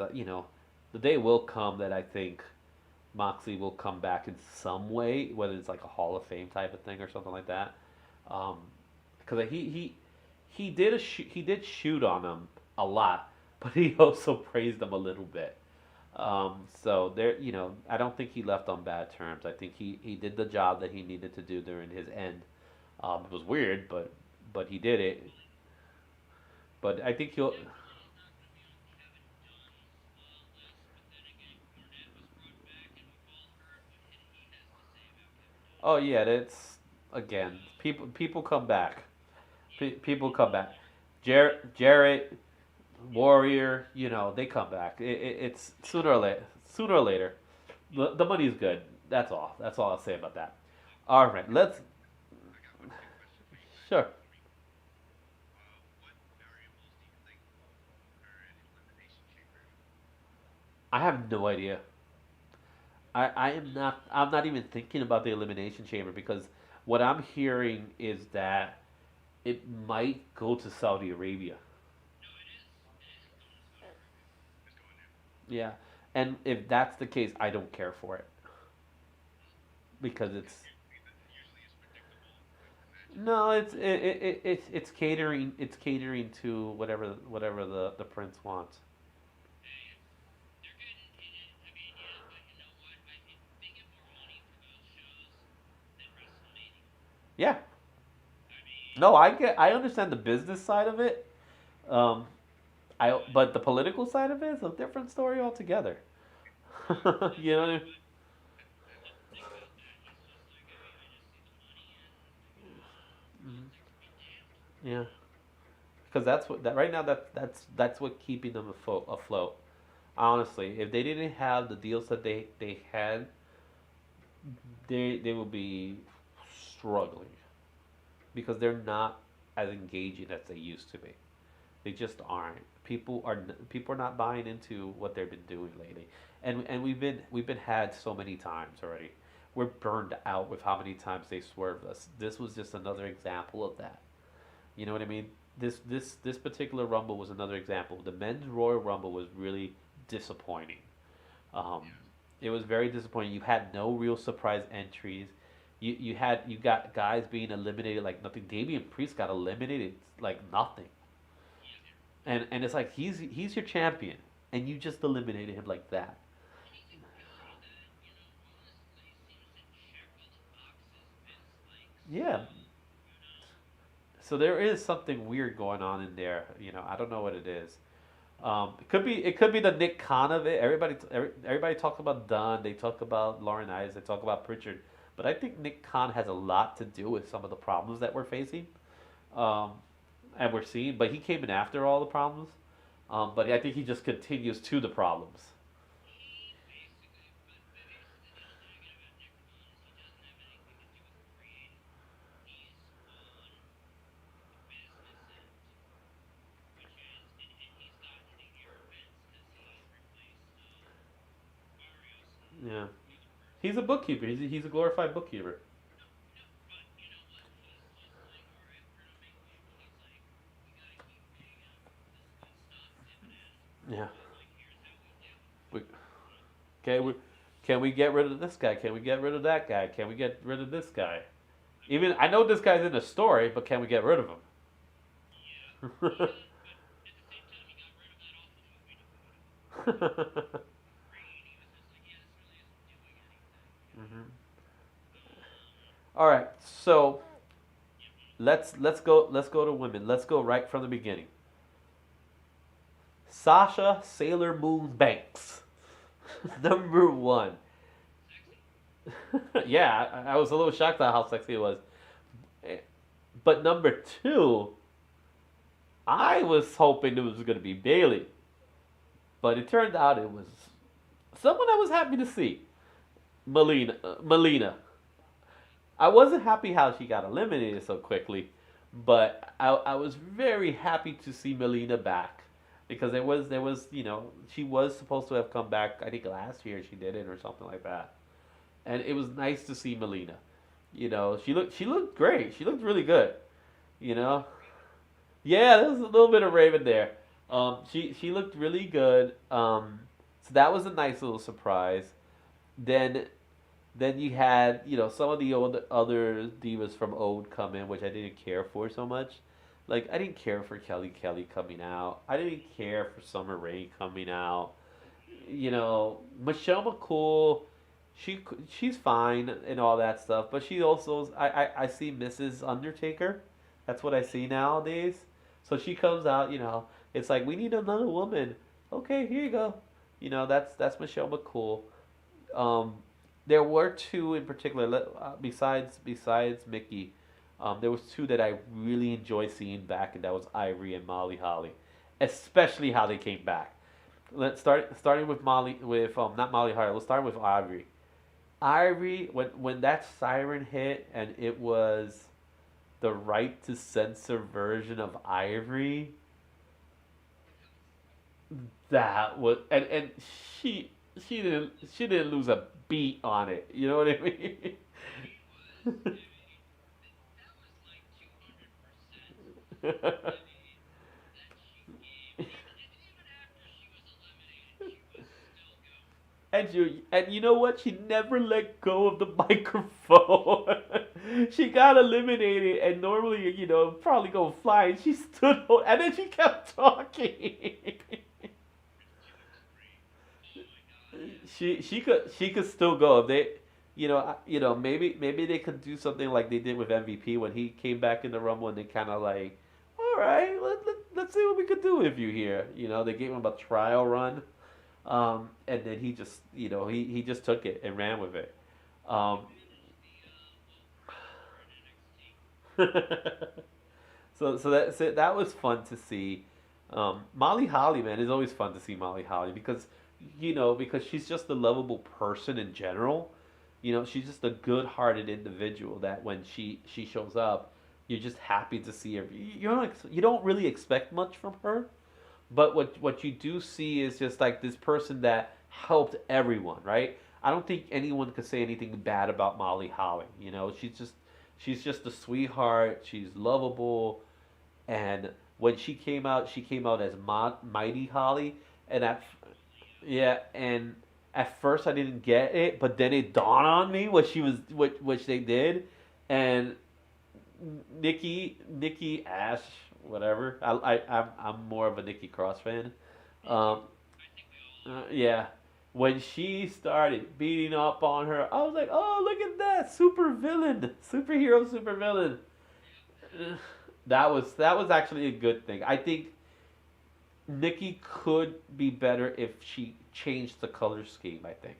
the day will come that I think Moxley will come back in some way, whether it's like a Hall of Fame type of thing or something like that. Um, because he did shoot on him a lot, but he also praised him a little bit. So there, I don't think he left on bad terms. I think he did the job that he needed to do during his end. It was weird, but he did it. But I think he'll. Oh yeah, that's again. People come back. People come back. Jarrett, Warrior, they come back. It's sooner or later. Sooner or later, the money's good. That's all. That's all I'll say about that. All right, let's. Sure. I have no idea. I am not. I'm not even thinking about the elimination chamber, because what I'm hearing is that it might go to Saudi Arabia. Yeah, and if that's the case, I don't care for it, because it's no, it's catering. It's catering to whatever the prince wants. Yeah. No, I understand the business side of it. Um, but the political side of it is a different story altogether. You know what I mean? Mhm. Yeah, because that's what that right now, that's what keeping them afloat. Honestly, if they didn't have the deals that they had, they will be struggling, because they're not as engaging as they used to be. They just aren't. People are not buying into what they've been doing lately, and we've been had so many times already. We're burned out with how many times they swerved us. This was just another example of that. You know what I mean? This particular Rumble was another example. The men's Royal Rumble was really disappointing. Um, it was very disappointing. You had no real surprise entries. You got guys being eliminated like nothing. Damian Priest got eliminated like nothing, and it's like he's your champion, and you just eliminated him like that. Yeah. So there is something weird going on in there. I don't know what it is. It could be the Nick Khan of it. Everybody talks about Dunn. They talk about Lauren Ives. They talk about Pritchard. But I think Nick Khan has a lot to do with some of the problems that we're facing, um, and we're seeing. But he came in after all the problems. But I think he just continues to the problems. Yeah, he's a bookkeeper. He's a glorified bookkeeper. Yeah. We, can we can we get rid of this guy? Can we get rid of that guy? Can we get rid of this guy? Even I know this guy's in the story, but can we get rid of him? Mhm. All right, so let's go to women. Let's go right from the beginning. Sasha Sailor Moon Banks, number one. Yeah, I was a little shocked at how sexy it was. Eh, But number two, I was hoping it was going to be Bailey, but it turned out it was someone I was happy to see. Melina. I wasn't happy how she got eliminated so quickly, but I was very happy to see Melina back because there was she was supposed to have come back. I think last year she did it or something like that, and it was nice to see Melina. She looked great. She looked really good. You know, yeah, there was a little bit of Raven there. She looked really good. So that was a nice little surprise. Then Then you had, some of the old other divas from old come in, which I didn't care for so much. Like I didn't care for Kelly coming out. I didn't care for Summer Rae coming out. Michelle McCool, she's fine and all that stuff, but she also I see Mrs. Undertaker. That's what I see nowadays. So she comes out, it's like we need another woman. Okay, here you go. That's Michelle McCool. Um, there were two in particular, besides Mickey. There was two that I really enjoy seeing back, and that was Ivory and Molly Holly, especially how they came back. Let's starting with Molly with not Molly Holly. Let's start with Ivory. Ivory, when that siren hit and it was the right to censor version of Ivory, that was and she didn't lose a beat on it. You know what I mean? And you know what? She never let go of the microphone. She got eliminated, and normally, probably go fly. And she stood, and then she kept talking. She could still go if they, maybe they could do something like they did with MVP when he came back in the Rumble and they kind of like, all right, let's see what we could do with you here. They gave him a trial run, and then he just, he just took it and ran with it. Um, so that was fun to see. Molly Holly, man, it's always fun to see Molly Holly because she's just a lovable person in general. She's just a good-hearted individual that when she shows up, you're just happy to see her. You don't really expect much from her, but what you do see is just like this person that helped everyone, right? I don't think anyone could say anything bad about Molly Holly. She's just a sweetheart. She's lovable, and when she came out as Mighty Holly, and yeah, and at first I didn't get it, but then it dawned on me what she was, which they did, and Nikki Ash, whatever. I'm more of a Nikki Cross fan. Um, yeah, when she started beating up on her, I was like, oh, look at that super villain, superhero super villain. That was actually a good thing. I think Nikki could be better if she changed the color scheme. I think.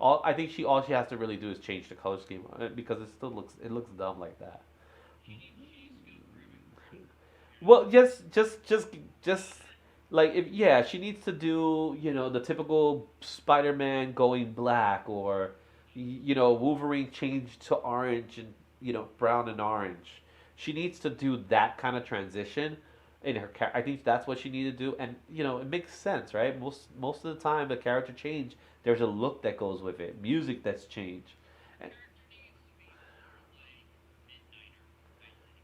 I think all she has to really do is change the color scheme because it looks dumb like that. Well, just like if yeah, she needs to do the typical Spider-Man going black or Wolverine change to orange and brown and orange. She needs to do that kind of transition in her character. I think that's what she needed to do, and it makes sense, right? Most of the time, the character change. There's a look that goes with it, music that's changed. And-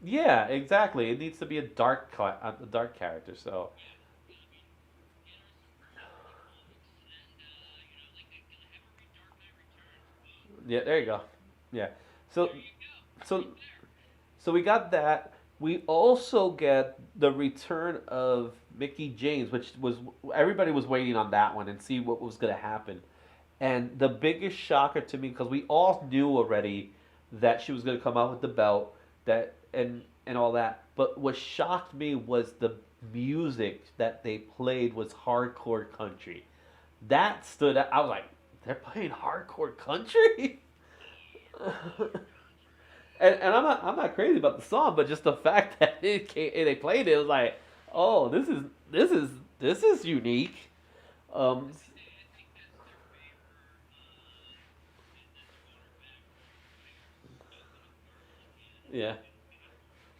Yeah, exactly. It needs to be a dark character. So yeah, there you go. Yeah. So so so we got that. We also get the return of Mickey James, which was everybody was waiting on that one and see what was going to happen. And the biggest shocker to me, because we all knew already that she was going to come out with the belt, that and all that. But what shocked me was the music that they played was hardcore country. That stood out. I was like, they're playing hardcore country. And I'm not crazy about the song, but just the fact that they played it, it was like, oh, this is this is unique. Um, yeah.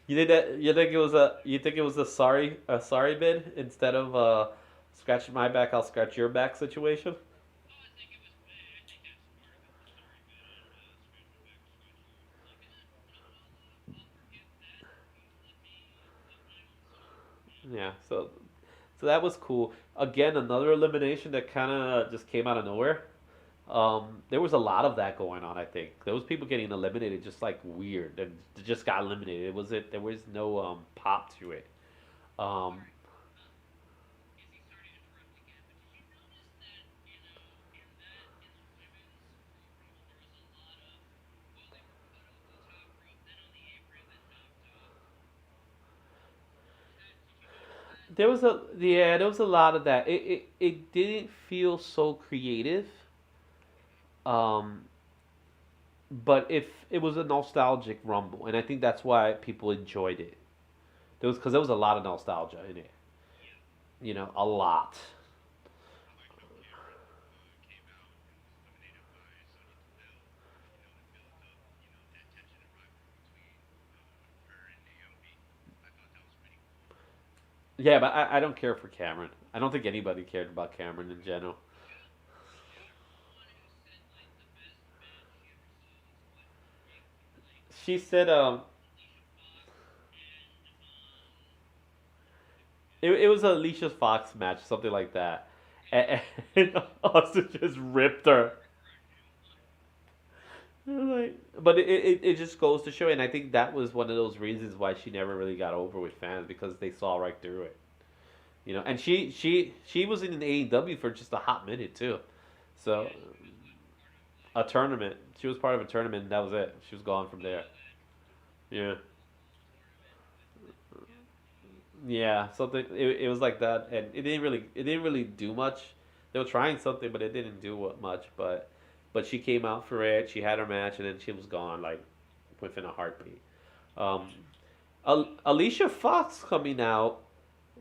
You think it was a sorry bid instead of scratch my back, I'll scratch your back situation. Yeah. So that was cool. Again, another elimination that kind of just came out of nowhere. There was a lot of that going on. I think there was people getting eliminated just like weird and just got eliminated. There was no pop to it. Um, there was a lot of that. It didn't feel so creative. Um, but if it was a nostalgic rumble, and I think that's why people enjoyed it. There was because there was a lot of nostalgia in it. A lot. Yeah, but I don't care for Cameron. I don't think anybody cared about Cameron in general. She said it was a Alicia Fox match, something like that. And Austin just ripped her. Like, but it just goes to show, and I think that was one of those reasons why she never really got over with fans because they saw right through it. And she was in an AEW for just a hot minute too. So a tournament. She was part of a tournament, and that was it. She was gone from there. Yeah. Yeah, something it was like that, and it didn't really do much. They were trying something, but it didn't do much. But she came out for it. She had her match, and then she was gone like within a heartbeat. Um, Alicia Fox coming out.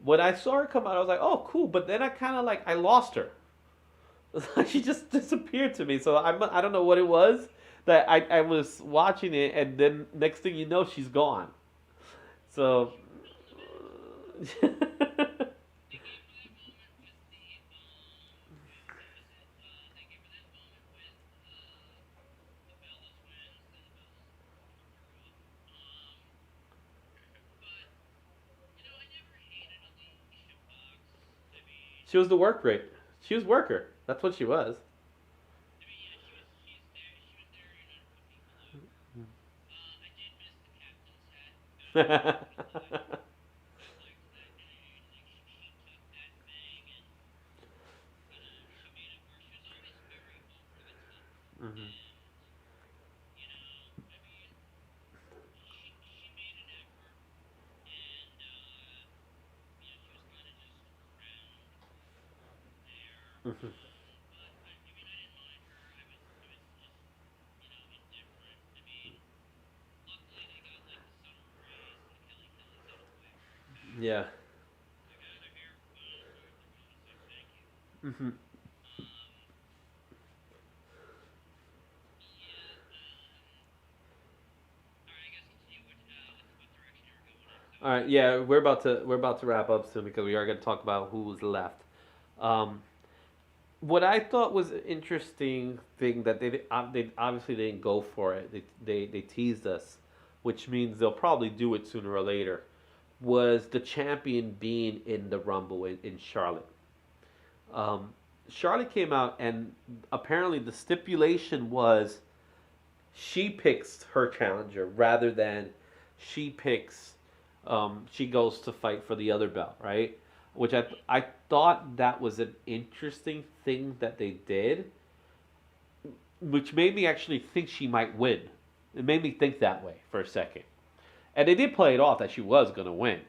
When I saw her come out, I was like, oh, cool. But then I kind of I lost her. She just disappeared to me. So I don't know what it was that I was watching it, and then next thing you know, she's gone. So she was the work rate. She was worker. That's what she was. Mhm. Mhm. Yeah. Hmm. All right. Yeah, we're about to wrap up soon because we are going to talk about who's left. Um, what I thought was an interesting thing that they obviously didn't go for it. They teased us, which means they'll probably do it sooner or later. Was the champion being in the Rumble in Charlotte? Um, Charlotte came out and apparently the stipulation was she picks her challenger rather than she picks she goes to fight for the other belt, right? Which I thought that was an interesting thing that they did, which made me actually think she might win. It made me think that way for a second, and they did play it off that she was going to win,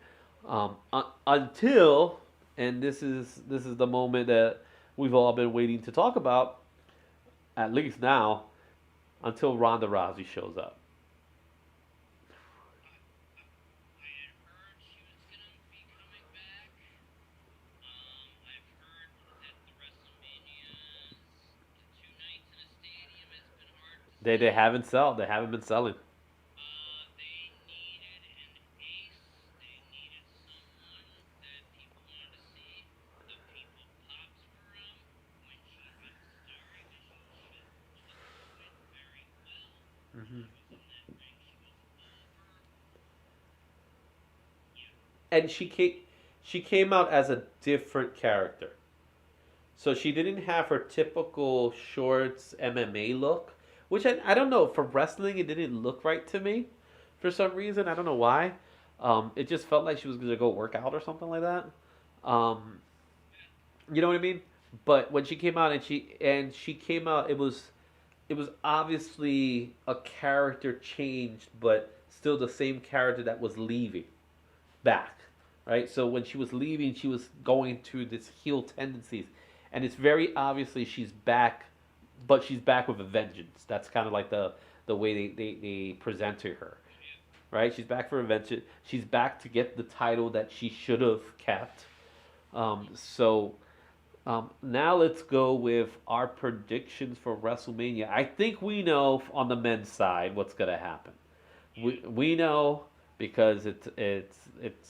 until, and this is the moment that we've all been waiting to talk about, at least now, until Ronda Rousey shows up. They haven't been selling. Hmm. And she came out as a different character. So she didn't have her typical shorts MMA look, which I don't know, for wrestling it didn't look right to me for some reason. I don't know why. It just felt like she was gonna go work out or something like that. Um, you know what I mean? But when she came out and she came out, it was obviously a character changed, but still the same character that was leaving back, right? So when she was leaving, she was going to this heel tendencies, and it's very obviously she's back, but she's back with a vengeance. That's kind of like the way they presented her, right? She's back for a vengeance. She's back to get the title that she should have kept. So now let's go with our predictions for WrestleMania. I think we know on the men's side what's gonna happen. We know because it's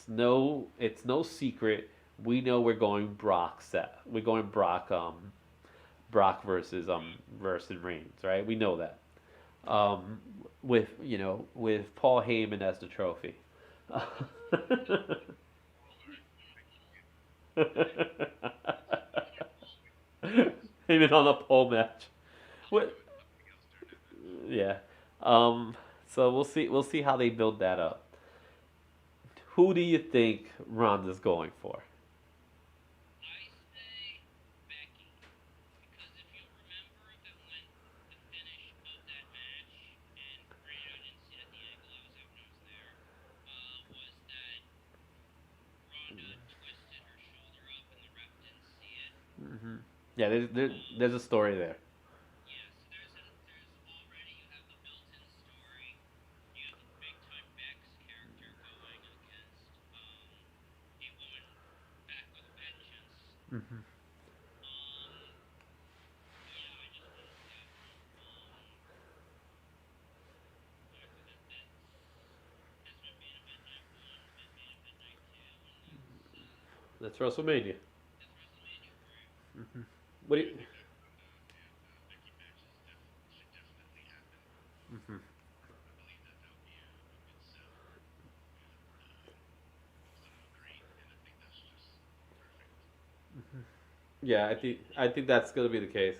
no secret. We know we're going Brock set. We're going Brock versus Reigns, right? We know that. Um, with Paul Heyman as the trophy. Heyman on a pole match. What? Yeah. Um, so we'll see how they build that up. Who do you think Ronda's going for? Hmm. Yeah, there's a story there. Hmm. That's WrestleMania. Hmm. What do you? Hmm. Yeah, I think that's gonna be the case.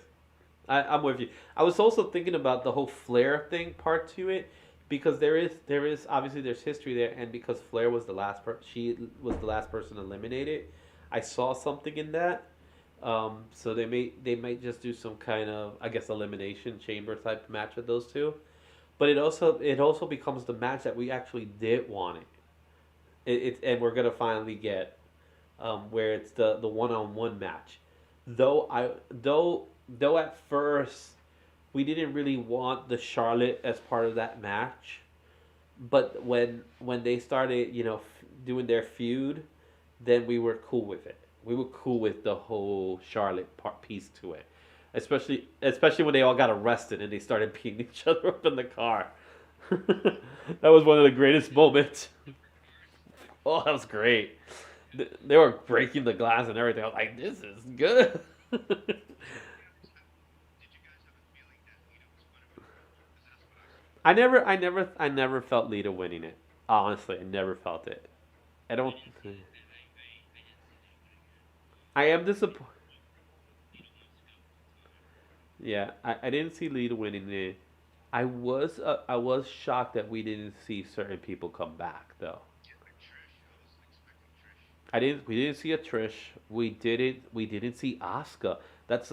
I'm with you. I was also thinking about the whole Flair thing part to it, because there is obviously there's history there, and because Flair was she was the last person eliminated. I saw something in that. So they might just do some kind of, I guess, elimination chamber type match with those two. But it also becomes the match that we actually did want it. And we're gonna finally get, where it's the one on one match. Though at first we didn't really want the Charlotte as part of that match, but when they started, doing their feud, then we were cool with it. We were cool with the whole Charlotte part piece to it, especially when they all got arrested and they started beating each other up in the car. That was one of the greatest moments. Oh, that was great. They were breaking the glass and everything. I was like, this is good. I never felt Lita winning it. Honestly, I never felt it. I don't. I am disappointed. Yeah, I didn't see Lita winning it. I was shocked that we didn't see certain people come back though. We didn't see a Trish. We didn't see Asuka. That's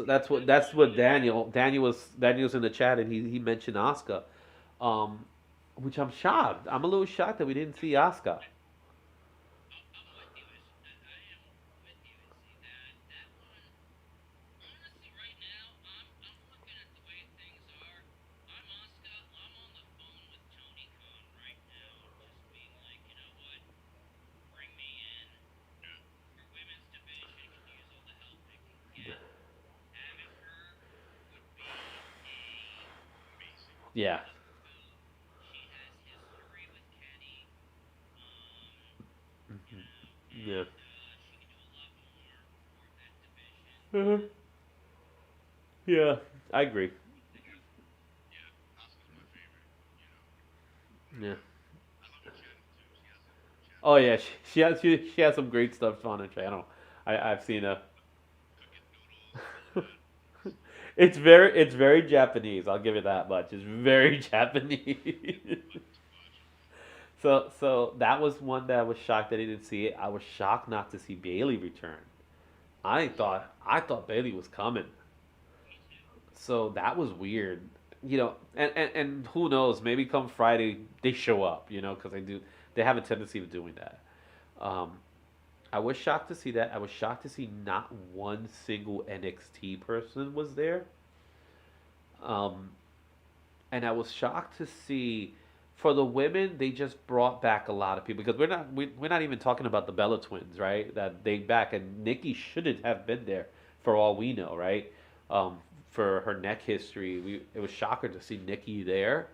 what Daniel's in the chat and he mentioned Asuka. Um, which I'm shocked. I'm a little shocked that we didn't see Asuka. Yeah. Yeah. Mhm. Yeah, I agree. Yeah. Oh yeah, she has some great stuff on her channel. I've seen her. It's very Japanese. I'll give it that much. It's very Japanese. So that was one that I was shocked that I didn't see it. I was shocked not to see Bailey return. I thought Bailey was coming. So that was weird. And who knows? Maybe come Friday they show up. Because they have a tendency of doing that. Um, I was shocked to see that. I was shocked to see not one single NXT person was there. Um, and I was shocked to see for the women they just brought back a lot of people because we're not even talking about the Bella twins, right? That they back and Nikki shouldn't have been there for all we know, right? Um, for her neck history, it was shocker to see Nikki there.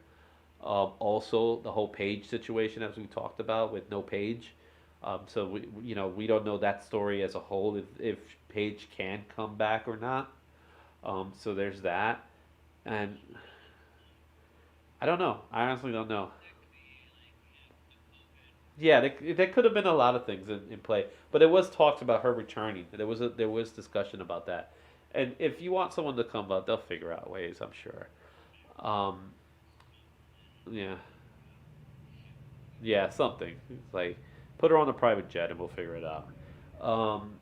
Also, the whole Paige situation, as we talked about, with no Paige. So we don't know that story as a whole if Paige can come back or not. So there's that, and I don't know. I honestly don't know. Yeah, there could have been a lot of things in play, but it was talked about her returning. There was discussion about that, and if you want someone to come up, they'll figure out ways. I'm sure. Um, yeah, yeah, something. It's like put her on a private jet and we'll figure it out. Um,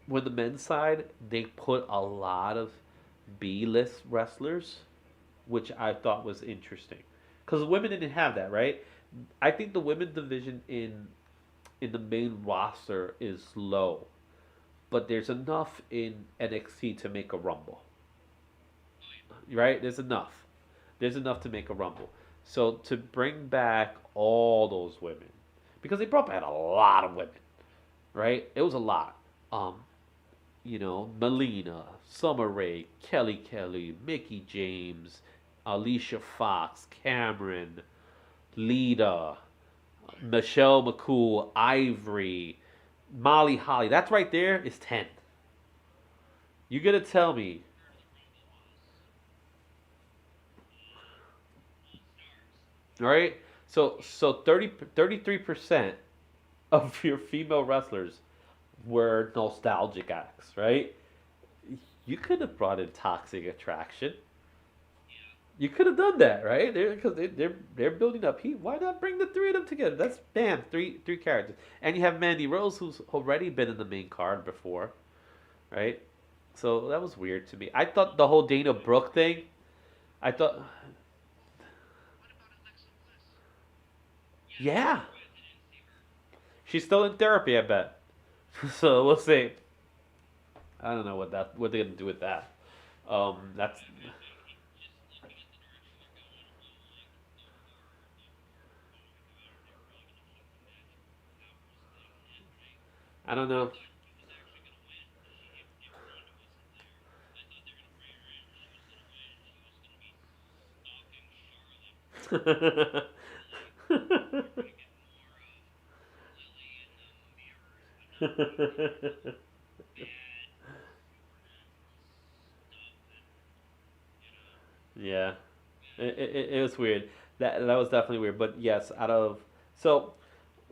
with the men's side, they put a lot of B-list wrestlers, which I thought was interesting, because women didn't have that, right? I think the women's division in the main roster is low, but there's enough in NXT to make a Rumble, right? There's enough. There's enough to make a Rumble. So to bring back all those women, because they brought back a lot of women, right? It was a lot. Um, Melina, Summer Rae, Kelly, Mickey James, Alicia Fox, Cameron, Lita, Michelle McCool, Ivory, Molly Holly. That's right there is 10. You gotta tell me, right? So 33% of your female wrestlers were nostalgic acts, right? You could have brought in Toxic Attraction. You could have done that, right? Because they're building up heat. Why not bring the three of them together? That's bam, three characters, and you have Mandy Rose, who's already been in the main card before, right? So that was weird to me. I thought the whole Dana Brooke thing. I thought, yeah, she's still in therapy. I bet. So we'll see. I don't know what they're gonna do with that. That's I don't know. Yeah, it was weird. That was definitely weird. But yes, out of so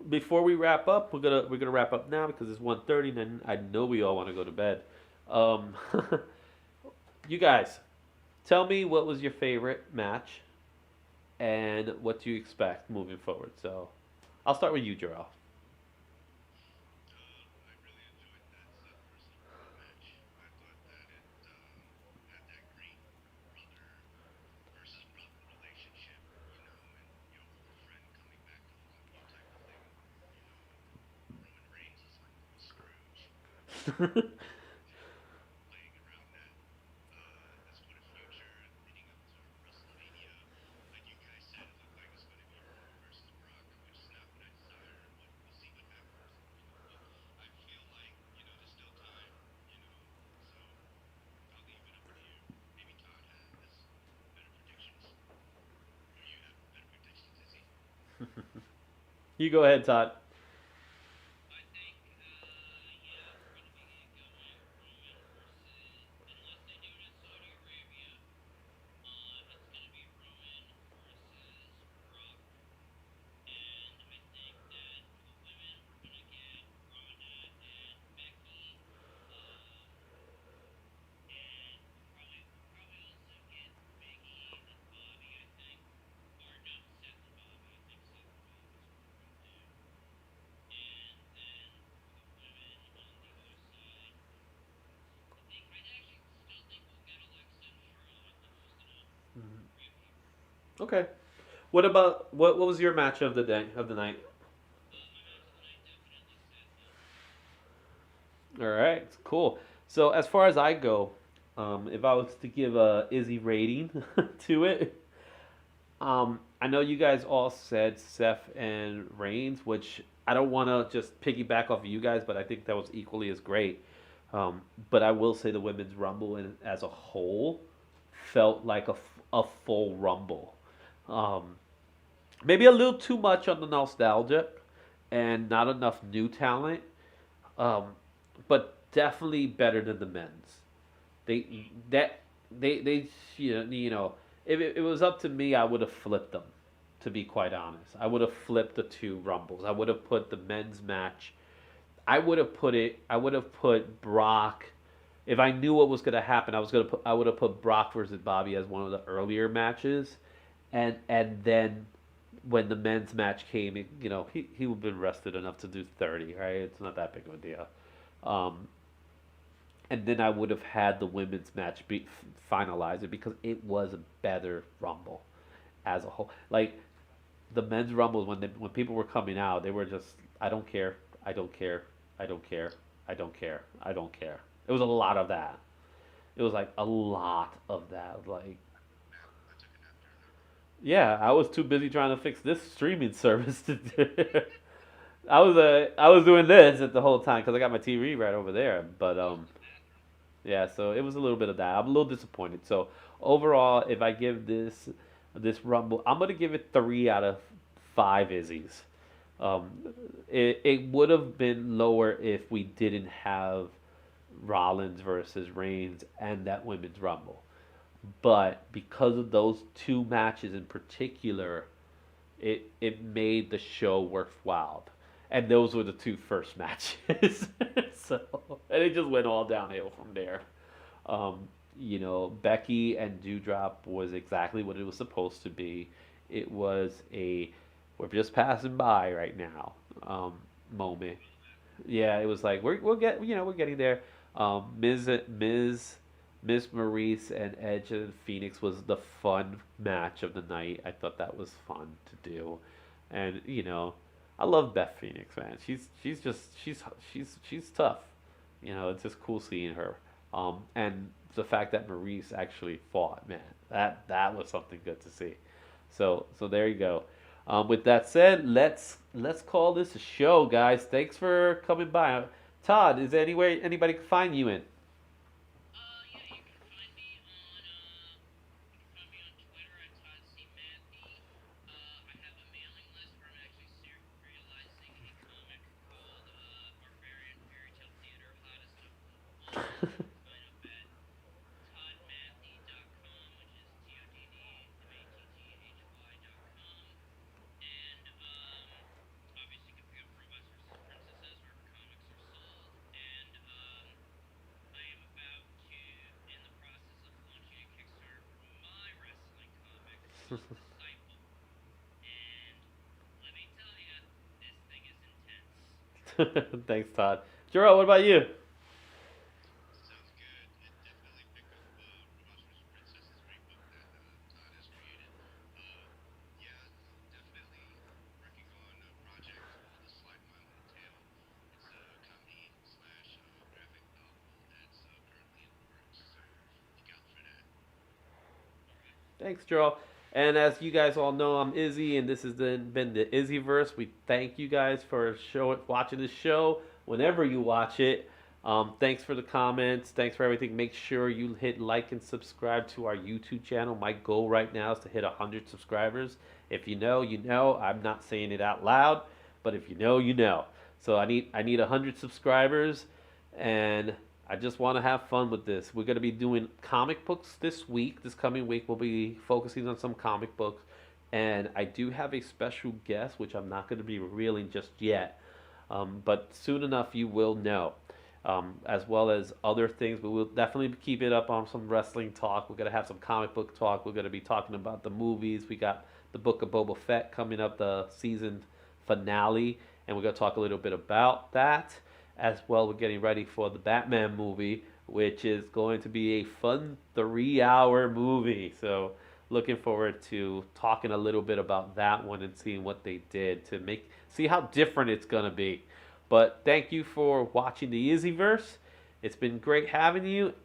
before we wrap up, we're gonna wrap up now because it's 1:30, and then I know we all want to go to bed. Um, you guys, tell me what was your favorite match and what do you expect moving forward. So I'll start with you, Joel. You go ahead, Todd. Okay. What was your match of the day of the night? All right, cool. So as far as I go, if I was to give a Izzy rating to it, I know you guys all said Seth and Reigns, which I don't want to just piggyback off of you guys, but I think that was equally as great. But I will say the women's rumble as a whole felt like a full rumble. Um, Maybe a little too much on the nostalgia and not enough new talent, um, but definitely better than the men's. They you know if it was up to me, I would have flipped them. To be quite honest, I would have flipped the two rumbles. I would have put the men's match. I would have put Brock. If I knew what was going to happen, I would have put Brock versus Bobby as one of the earlier matches, and then when the men's match came, he would have been rested enough to do 30. Right, it's not that big of a deal. Um, and then I would have had the women's match be finalize it because it was a better rumble as a whole. Like the men's rumbles when people were coming out, they were just I don't care, I don't care, I don't care, I don't care, I don't care. It was a lot of that. It was like a lot of that. Like yeah, I was too busy trying to fix this streaming service to do. I was doing this at the whole time because I got my TV right over there. But yeah, so it was a little bit of that. I'm a little disappointed. So overall, if I give this Rumble, I'm gonna give it 3 out of 5 Izzy's. Um, it would have been lower if we didn't have Rollins versus Reigns and that women's Rumble. But because of those two matches in particular, it made the show worthwhile. And those were the two first matches. So and it just went all downhill from there. Um, Becky and Dewdrop was exactly what it was supposed to be. It was a we're just passing by right now moment. Yeah, it was like we're getting there. Miz Maurice and Edge and Phoenix was the fun match of the night. I thought that was fun to do, and I love Beth Phoenix, man. She's just she's tough. It's just cool seeing her. And the fact that Maurice actually fought, man, that was something good to see. So there you go. With that said, let's call this a show, guys. Thanks for coming by. Todd, is there anywhere anybody can find you in? Thanks, Todd. Jerome, what about you? Sounds good. It definitely picked up Rogers Princess's great book that Todd has created. Uh, yeah, definitely working on a project called The Slight Mile in the Tail. It's a comedy slash graphic novel that's currently in the works, so look out for that. Thanks, Joel. And as you guys all know, I'm Izzy, and this has been the IzzyVerse. We thank you guys for watching the show whenever you watch it. Thanks for the comments. Thanks for everything. Make sure you hit like and subscribe to our YouTube channel. My goal right now is to hit 100 subscribers. If you know, you know. I'm not saying it out loud, but if you know, you know. So I need 100 subscribers, and I just want to have fun with this. We're going to be doing comic books this week. This coming week, we'll be focusing on some comic books. And I do have a special guest, which I'm not going to be revealing just yet. But soon enough, you will know. As well as other things. But we'll definitely keep it up on some wrestling talk. We're going to have some comic book talk. We're going to be talking about the movies. We got the Book of Boba Fett coming up, the season finale. And we're going to talk a little bit about that as well. We're getting ready for the Batman movie, which is going to be a fun 3 hour movie. So looking forward to talking a little bit about that one and seeing what they did to see how different it's gonna be. But thank you for watching the IzzyVerse. It's been great having you,